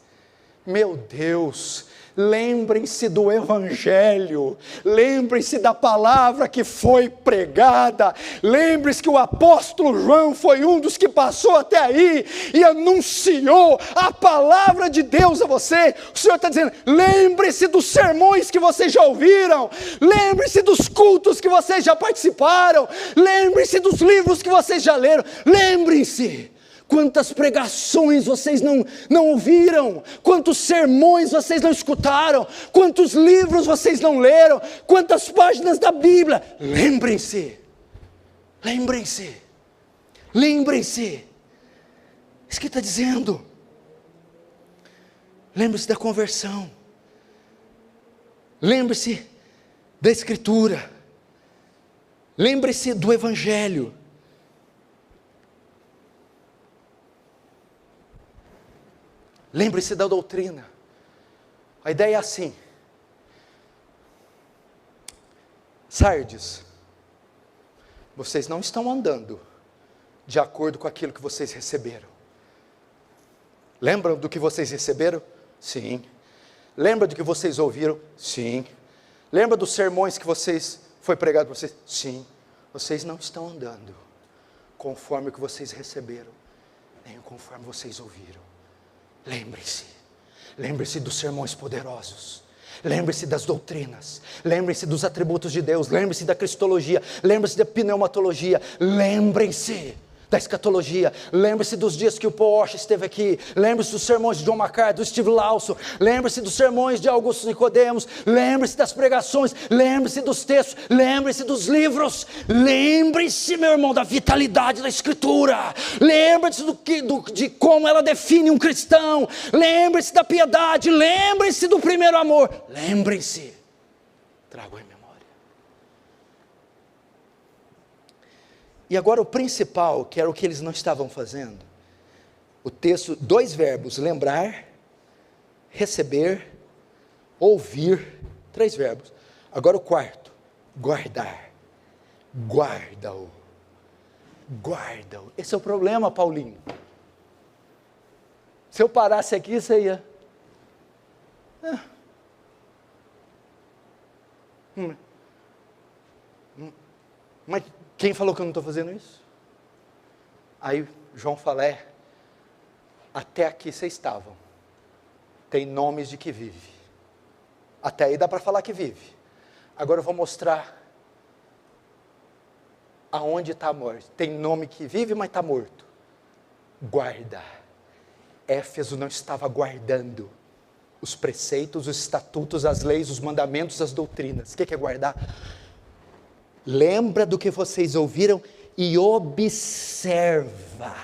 Meu Deus, lembrem-se do Evangelho, lembrem-se da palavra que foi pregada, lembrem-se que o apóstolo João foi um dos que passou até aí e anunciou a palavra de Deus a você. O Senhor está dizendo, lembre-se dos sermões que vocês já ouviram, lembre-se dos cultos que vocês já participaram, lembre-se dos livros que vocês já leram, lembrem-se. Quantas pregações vocês não ouviram, quantos sermões vocês não escutaram, quantos livros vocês não leram, quantas páginas da Bíblia. Lembrem-se, lembrem-se, lembrem-se. Isso que está dizendo. Lembre-se da conversão, lembre-se da Escritura, lembre-se do Evangelho. Lembre-se da doutrina. A ideia é assim. Sardes, vocês não estão andando de acordo com aquilo que vocês receberam. Lembram do que vocês receberam? Sim. Lembra do que vocês ouviram? Sim. Lembra dos sermões que foi pregado para vocês? Sim. Vocês não estão andando conforme o que vocês receberam, nem conforme vocês ouviram. Lembre-se, lembre-se dos sermões poderosos, lembre-se das doutrinas, lembre-se dos atributos de Deus, lembre-se da cristologia, lembre-se da pneumatologia, lembrem-se da escatologia, lembre-se dos dias que o Paul Washer esteve aqui, lembre-se dos sermões de John MacArthur, do Steve Lawson, lembre-se dos sermões de Augusto Nicodemos, lembre-se das pregações, lembre-se dos textos, lembre-se dos livros, lembre-se, meu irmão, da vitalidade da Escritura, lembre-se de como ela define um cristão, lembre-se da piedade, lembre-se do primeiro amor, lembrem-se, trago em memória. E agora o principal, que era o que eles não estavam fazendo, o texto, 2 verbos, lembrar, receber, ouvir, 3 verbos. Agora o 4, guardar, guarda-o, guarda-o. Esse é o problema, Paulinho. Se eu parasse aqui, você ia... Mas quem falou que eu não estou fazendo isso? Aí João fala, até aqui vocês estavam, tem nomes de que vive, até aí dá para falar que vive, agora eu vou mostrar aonde está a morte, tem nome que vive, mas está morto, guarda. Éfeso não estava guardando os preceitos, os estatutos, as leis, os mandamentos, as doutrinas. O que é guardar? Lembra do que vocês ouviram e observa,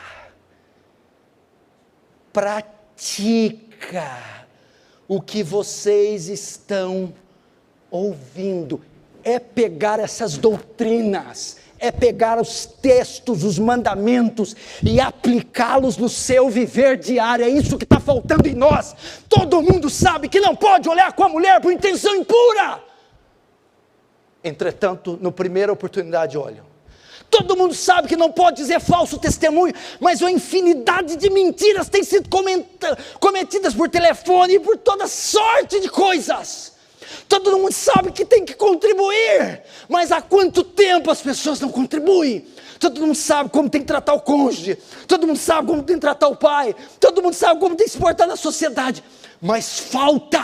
pratica o que vocês estão ouvindo. É pegar essas doutrinas, é pegar os textos, os mandamentos e aplicá-los no seu viver diário. É isso que está faltando em nós. Todo mundo sabe que não pode olhar com a mulher por intenção impura. Entretanto, na primeira oportunidade olham. Todo mundo sabe que não pode dizer falso testemunho, mas uma infinidade de mentiras tem sido cometidas por telefone e por toda sorte de coisas. Todo mundo sabe que tem que contribuir, mas há quanto tempo as pessoas não contribuem? Todo mundo sabe como tem que tratar o cônjuge, todo mundo sabe como tem que tratar o pai, todo mundo sabe como tem que se portar na sociedade, mas falta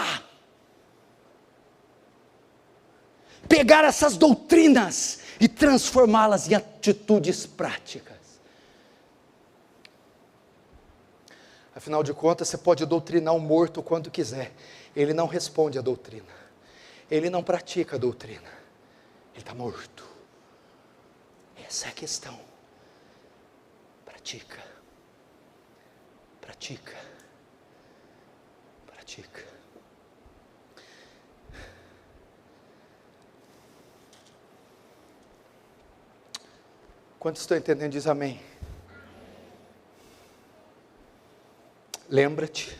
pegar essas doutrinas e transformá-las em atitudes práticas. Afinal de contas, você pode doutrinar um morto o quanto quiser, ele não responde à doutrina, ele não pratica a doutrina, ele está morto. Essa é a questão. Pratica, pratica, pratica. Quantos estão entendendo? Diz amém. Lembra-te,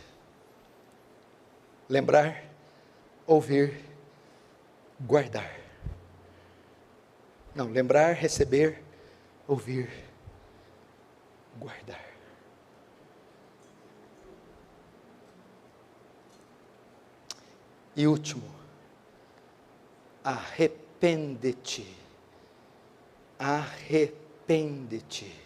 lembrar, ouvir, guardar. Não, lembrar, receber, ouvir, guardar. E último, arrepende-te. Arrepende-te.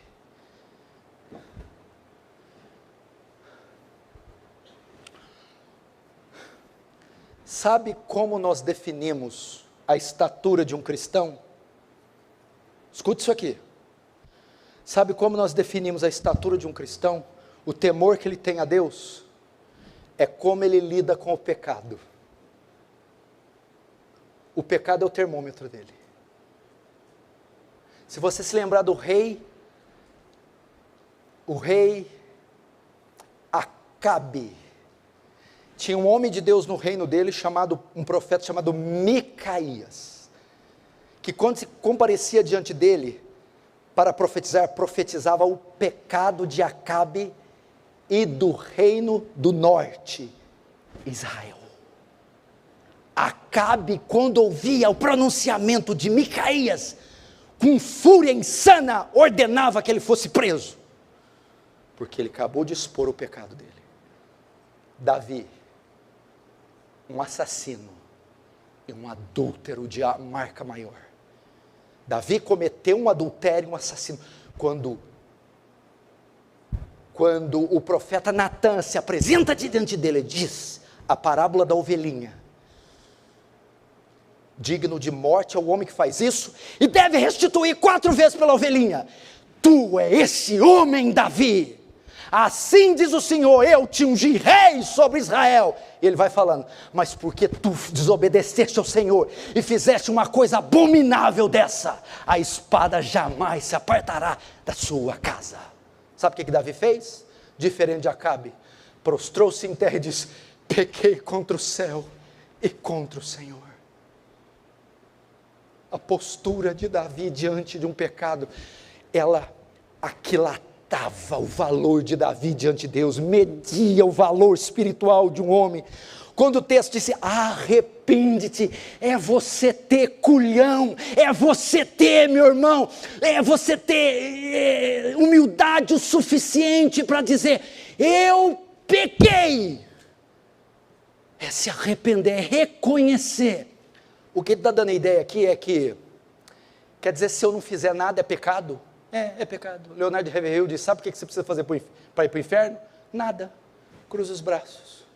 Sabe como nós definimos a estatura de um cristão? Escute isso aqui. Sabe como nós definimos a estatura de um cristão? O temor que ele tem a Deus é como ele lida com o pecado. O pecado é o termômetro dele. Se você se lembrar do rei, o rei Acabe, tinha um homem de Deus no reino dele, um profeta chamado Micaías, que quando se comparecia diante dele, para profetizar, profetizava o pecado de Acabe e do reino do norte, Israel. Acabe, quando ouvia o pronunciamento de Micaías, com fúria insana, ordenava que ele fosse preso, porque ele acabou de expor o pecado dele. Davi, um assassino e um adúltero de marca maior. Davi cometeu um adultério, um assassino. Quando o profeta Natã se apresenta diante dele, diz a parábola da ovelhinha: digno de morte é o homem que faz isso, e deve restituir 4 vezes pela ovelhinha. Tu é esse homem, Davi. Assim diz o Senhor, eu te ungi rei sobre Israel. E ele vai falando, mas porque tu desobedeceste ao Senhor e fizeste uma coisa abominável dessa, a espada jamais se apartará da sua casa. Sabe o que Davi fez? Diferente de Acabe, prostrou-se em terra e disse: pequei contra o céu e contra o Senhor. A postura de Davi diante de um pecado, ela aquilatava o valor de Davi diante de Deus, media o valor espiritual de um homem. Quando o texto disse arrepende-te, é você ter culhão, é você ter, meu irmão, é você ter humildade o suficiente para dizer: eu pequei. É se arrepender, é reconhecer. O que ele está dando a ideia aqui é que, quer dizer, se eu não fizer nada é pecado? É pecado. Leonardo Ravenhill diz: sabe o que você precisa fazer para ir para o inferno? Nada. Cruza os braços.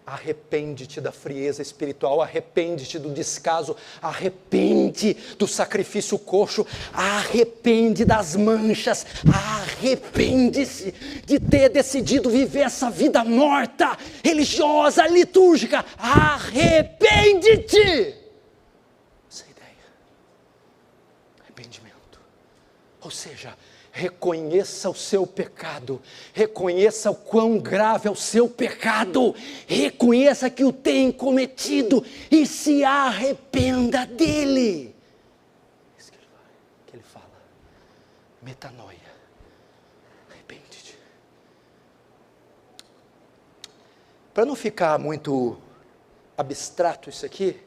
Arrepende-te da frieza espiritual, arrepende-te do descaso, arrepende do sacrifício coxo, arrepende das manchas, arrepende-se de ter decidido viver essa vida morta, religiosa, litúrgica. Arrepende-te. Essa é a ideia. Arrependimento. Ou seja, reconheça o seu pecado, reconheça o quão grave é o seu pecado, reconheça que o tem cometido e se arrependa dele. É isso que ele fala, metanoia, arrepende-te. Para não ficar muito abstrato isso aqui,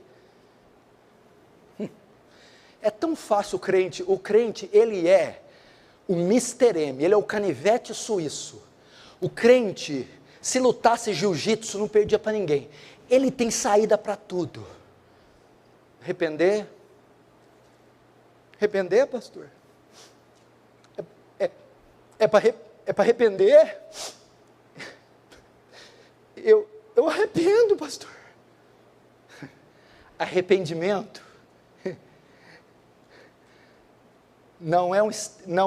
É tão fácil o crente ele é o Mr. M, ele é o canivete suíço. O crente, se lutasse jiu-jitsu, não perdia para ninguém. Ele tem saída para tudo. Arrepender, pastor? É para arrepender? Eu arrependo, pastor. Arrependimento não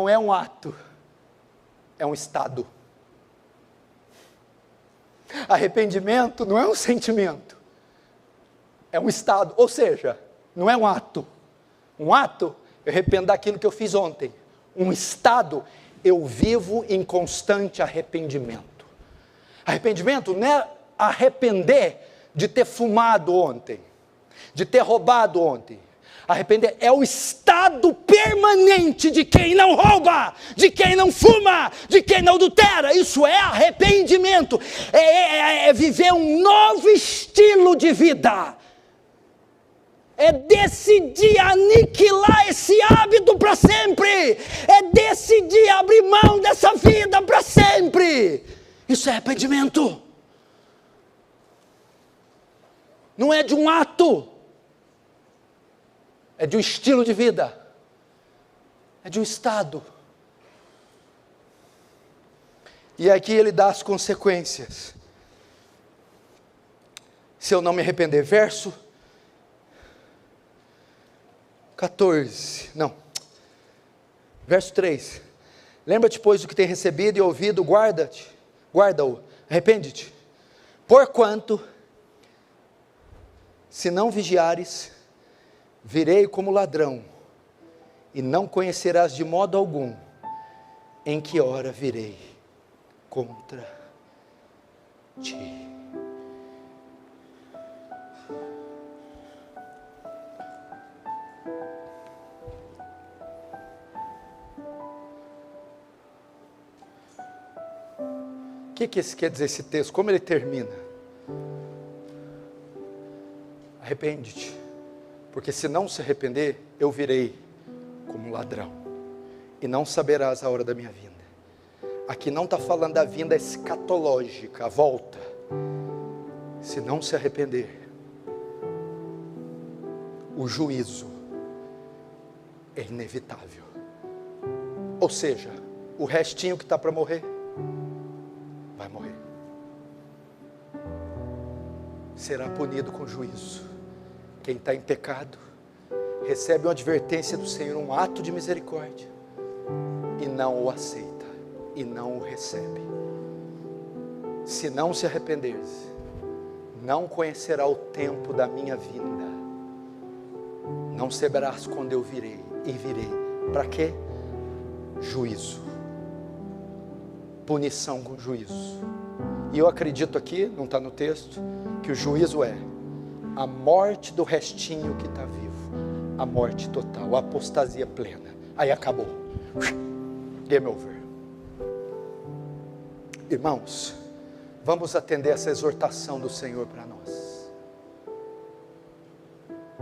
é um ato, é um estado. Arrependimento não é um sentimento, é um estado, ou seja, não é um ato. Um ato, eu arrependo daquilo que eu fiz ontem. Um estado, eu vivo em constante arrependimento. Arrependimento não é arrepender de ter fumado ontem, de ter roubado ontem. Arrepender é o estado permanente de quem não rouba, de quem não fuma, de quem não adultera. Isso é arrependimento. É viver um novo estilo de vida. É decidir aniquilar esse hábito para sempre. É decidir abrir mão dessa vida para sempre. Isso é arrependimento. Não é de um ato. É de um estilo de vida. É de um estado. E aqui ele dá as consequências. Se eu não me arrepender. Verso 14. Não. Verso 3. Lembra-te, pois, do que tem recebido e ouvido, guarda-o, arrepende-te. Porquanto, se não vigiares, virei como ladrão, e não conhecerás de modo algum em que hora virei contra ti. O que quer dizer esse texto? Como ele termina? Arrepende-te, porque se não se arrepender, eu virei como ladrão, e não saberás a hora da minha vinda. Aqui não está falando da vinda escatológica, a volta. Se não se arrepender, o juízo é inevitável. Ou seja, o restinho que está para morrer, vai morrer. Será punido com juízo. Quem está em pecado, recebe uma advertência do Senhor, um ato de misericórdia, e não o aceita, e não o recebe. Se não se arrependeres, não conhecerá o tempo da minha vinda, não saberás quando eu virei, e virei. Para quê? Juízo. Punição com juízo. E eu acredito aqui, não está no texto, que o juízo é a morte do restinho que está vivo, a morte total, a apostasia plena. Aí acabou. Game over. Irmãos, vamos atender essa exortação do Senhor para nós.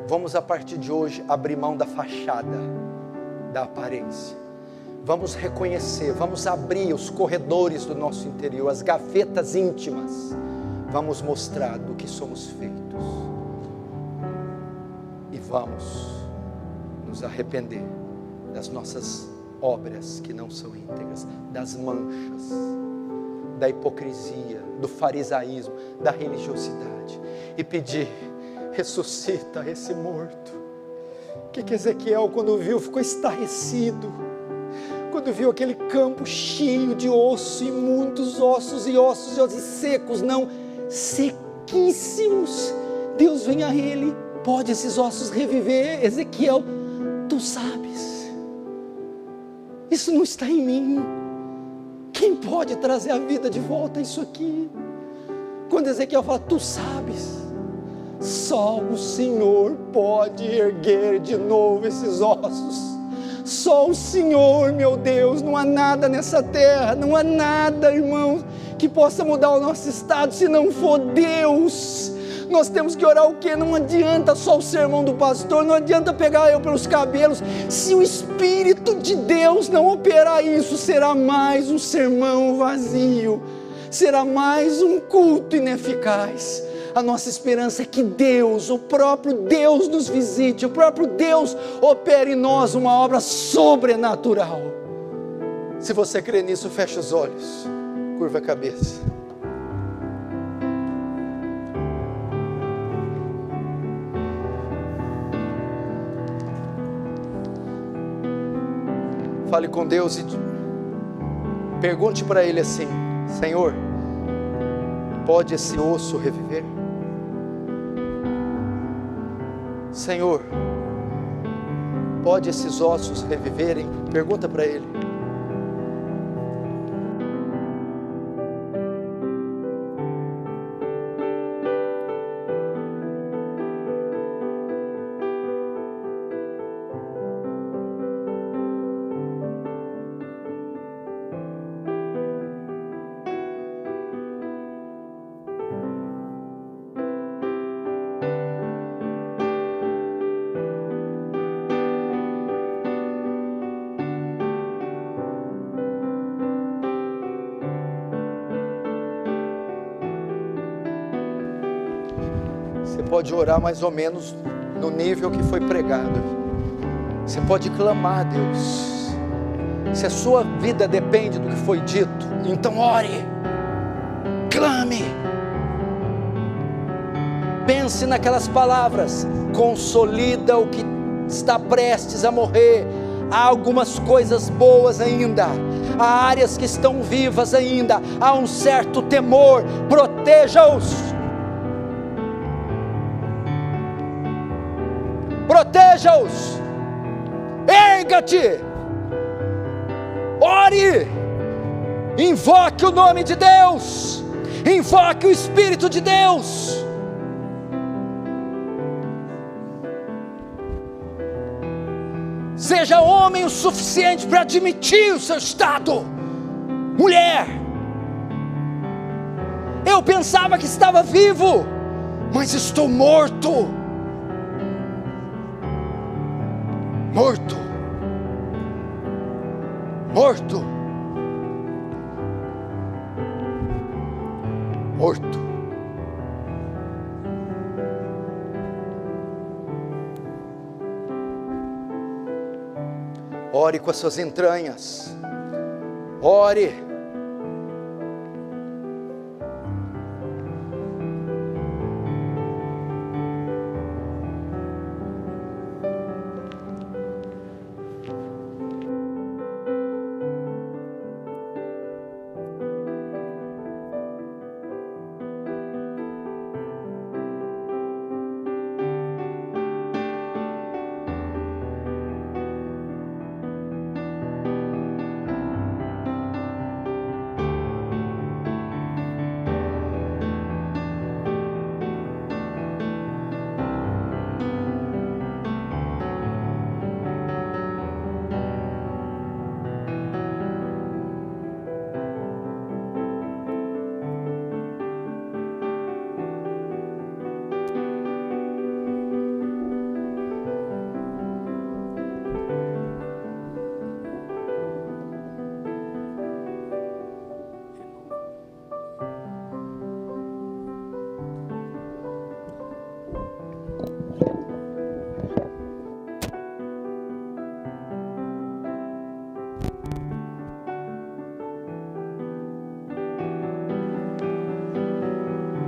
Vamos a partir de hoje abrir mão da fachada, da aparência. Vamos reconhecer, vamos abrir os corredores do nosso interior, as gavetas íntimas. Vamos mostrar do que somos feitos. E vamos nos arrepender das nossas obras que não são íntegras, das manchas, da hipocrisia, do farisaísmo, da religiosidade. E pedir, ressuscita esse morto. O que Ezequiel, quando viu, ficou estarrecido. Quando viu aquele campo cheio de osso, e muitos ossos secos, não, sequíssimos. Deus vem a ele, pode esses ossos reviver? Ezequiel, tu sabes, isso não está em mim. Quem pode trazer a vida de volta a isso aqui? Quando Ezequiel fala, tu sabes, só o Senhor pode erguer de novo esses ossos. Só o Senhor, meu Deus. Não há nada nessa terra, não há nada, irmãos, que possa mudar o nosso estado se não for Deus. Nós temos que orar o quê? Não adianta só o sermão do pastor, não adianta pegar eu pelos cabelos. Se o Espírito de Deus não operar isso, será mais um sermão vazio, será mais um culto ineficaz. A nossa esperança é que Deus, o próprio Deus nos visite, o próprio Deus opere em nós uma obra sobrenatural. Se você crê nisso, feche os olhos, curva a cabeça. Fale com Deus e pergunte para Ele assim: Senhor, pode esse osso reviver? Senhor, pode esses ossos reviverem? Pergunta para Ele. Você pode orar mais ou menos no nível que foi pregado. Você pode clamar a Deus. Se a sua vida depende do que foi dito, então ore, clame, pense naquelas palavras, consolida o que está prestes a morrer. Há algumas coisas boas ainda, há áreas que estão vivas ainda, há um certo temor, proteja-os. Proteja-os, erga-te, ore, invoque o nome de Deus, invoque o Espírito de Deus. Seja homem o suficiente para admitir o seu estado. Mulher, eu pensava que estava vivo, mas estou morto. Morto, morto, morto. Ore com as suas entranhas, ore.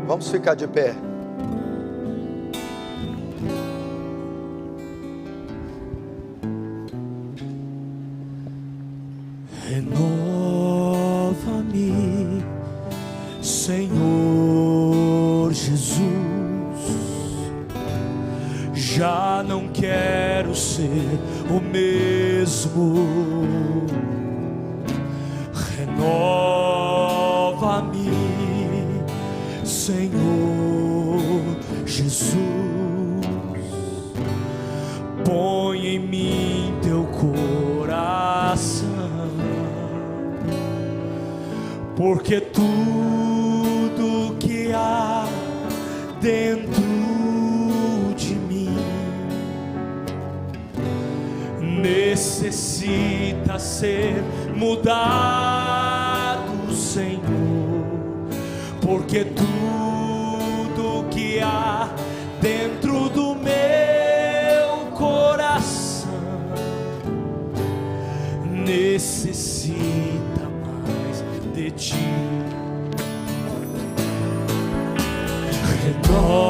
Vamos ficar de pé. Renova-me, Senhor Jesus. Já não quero ser o mesmo. Renova-me, Senhor Jesus. Põe em mim teu coração, porque tudo que há dentro de mim. Necessita ser mudado, Senhor, porque tudo que há dentro do meu coração necessita mais de ti. Redor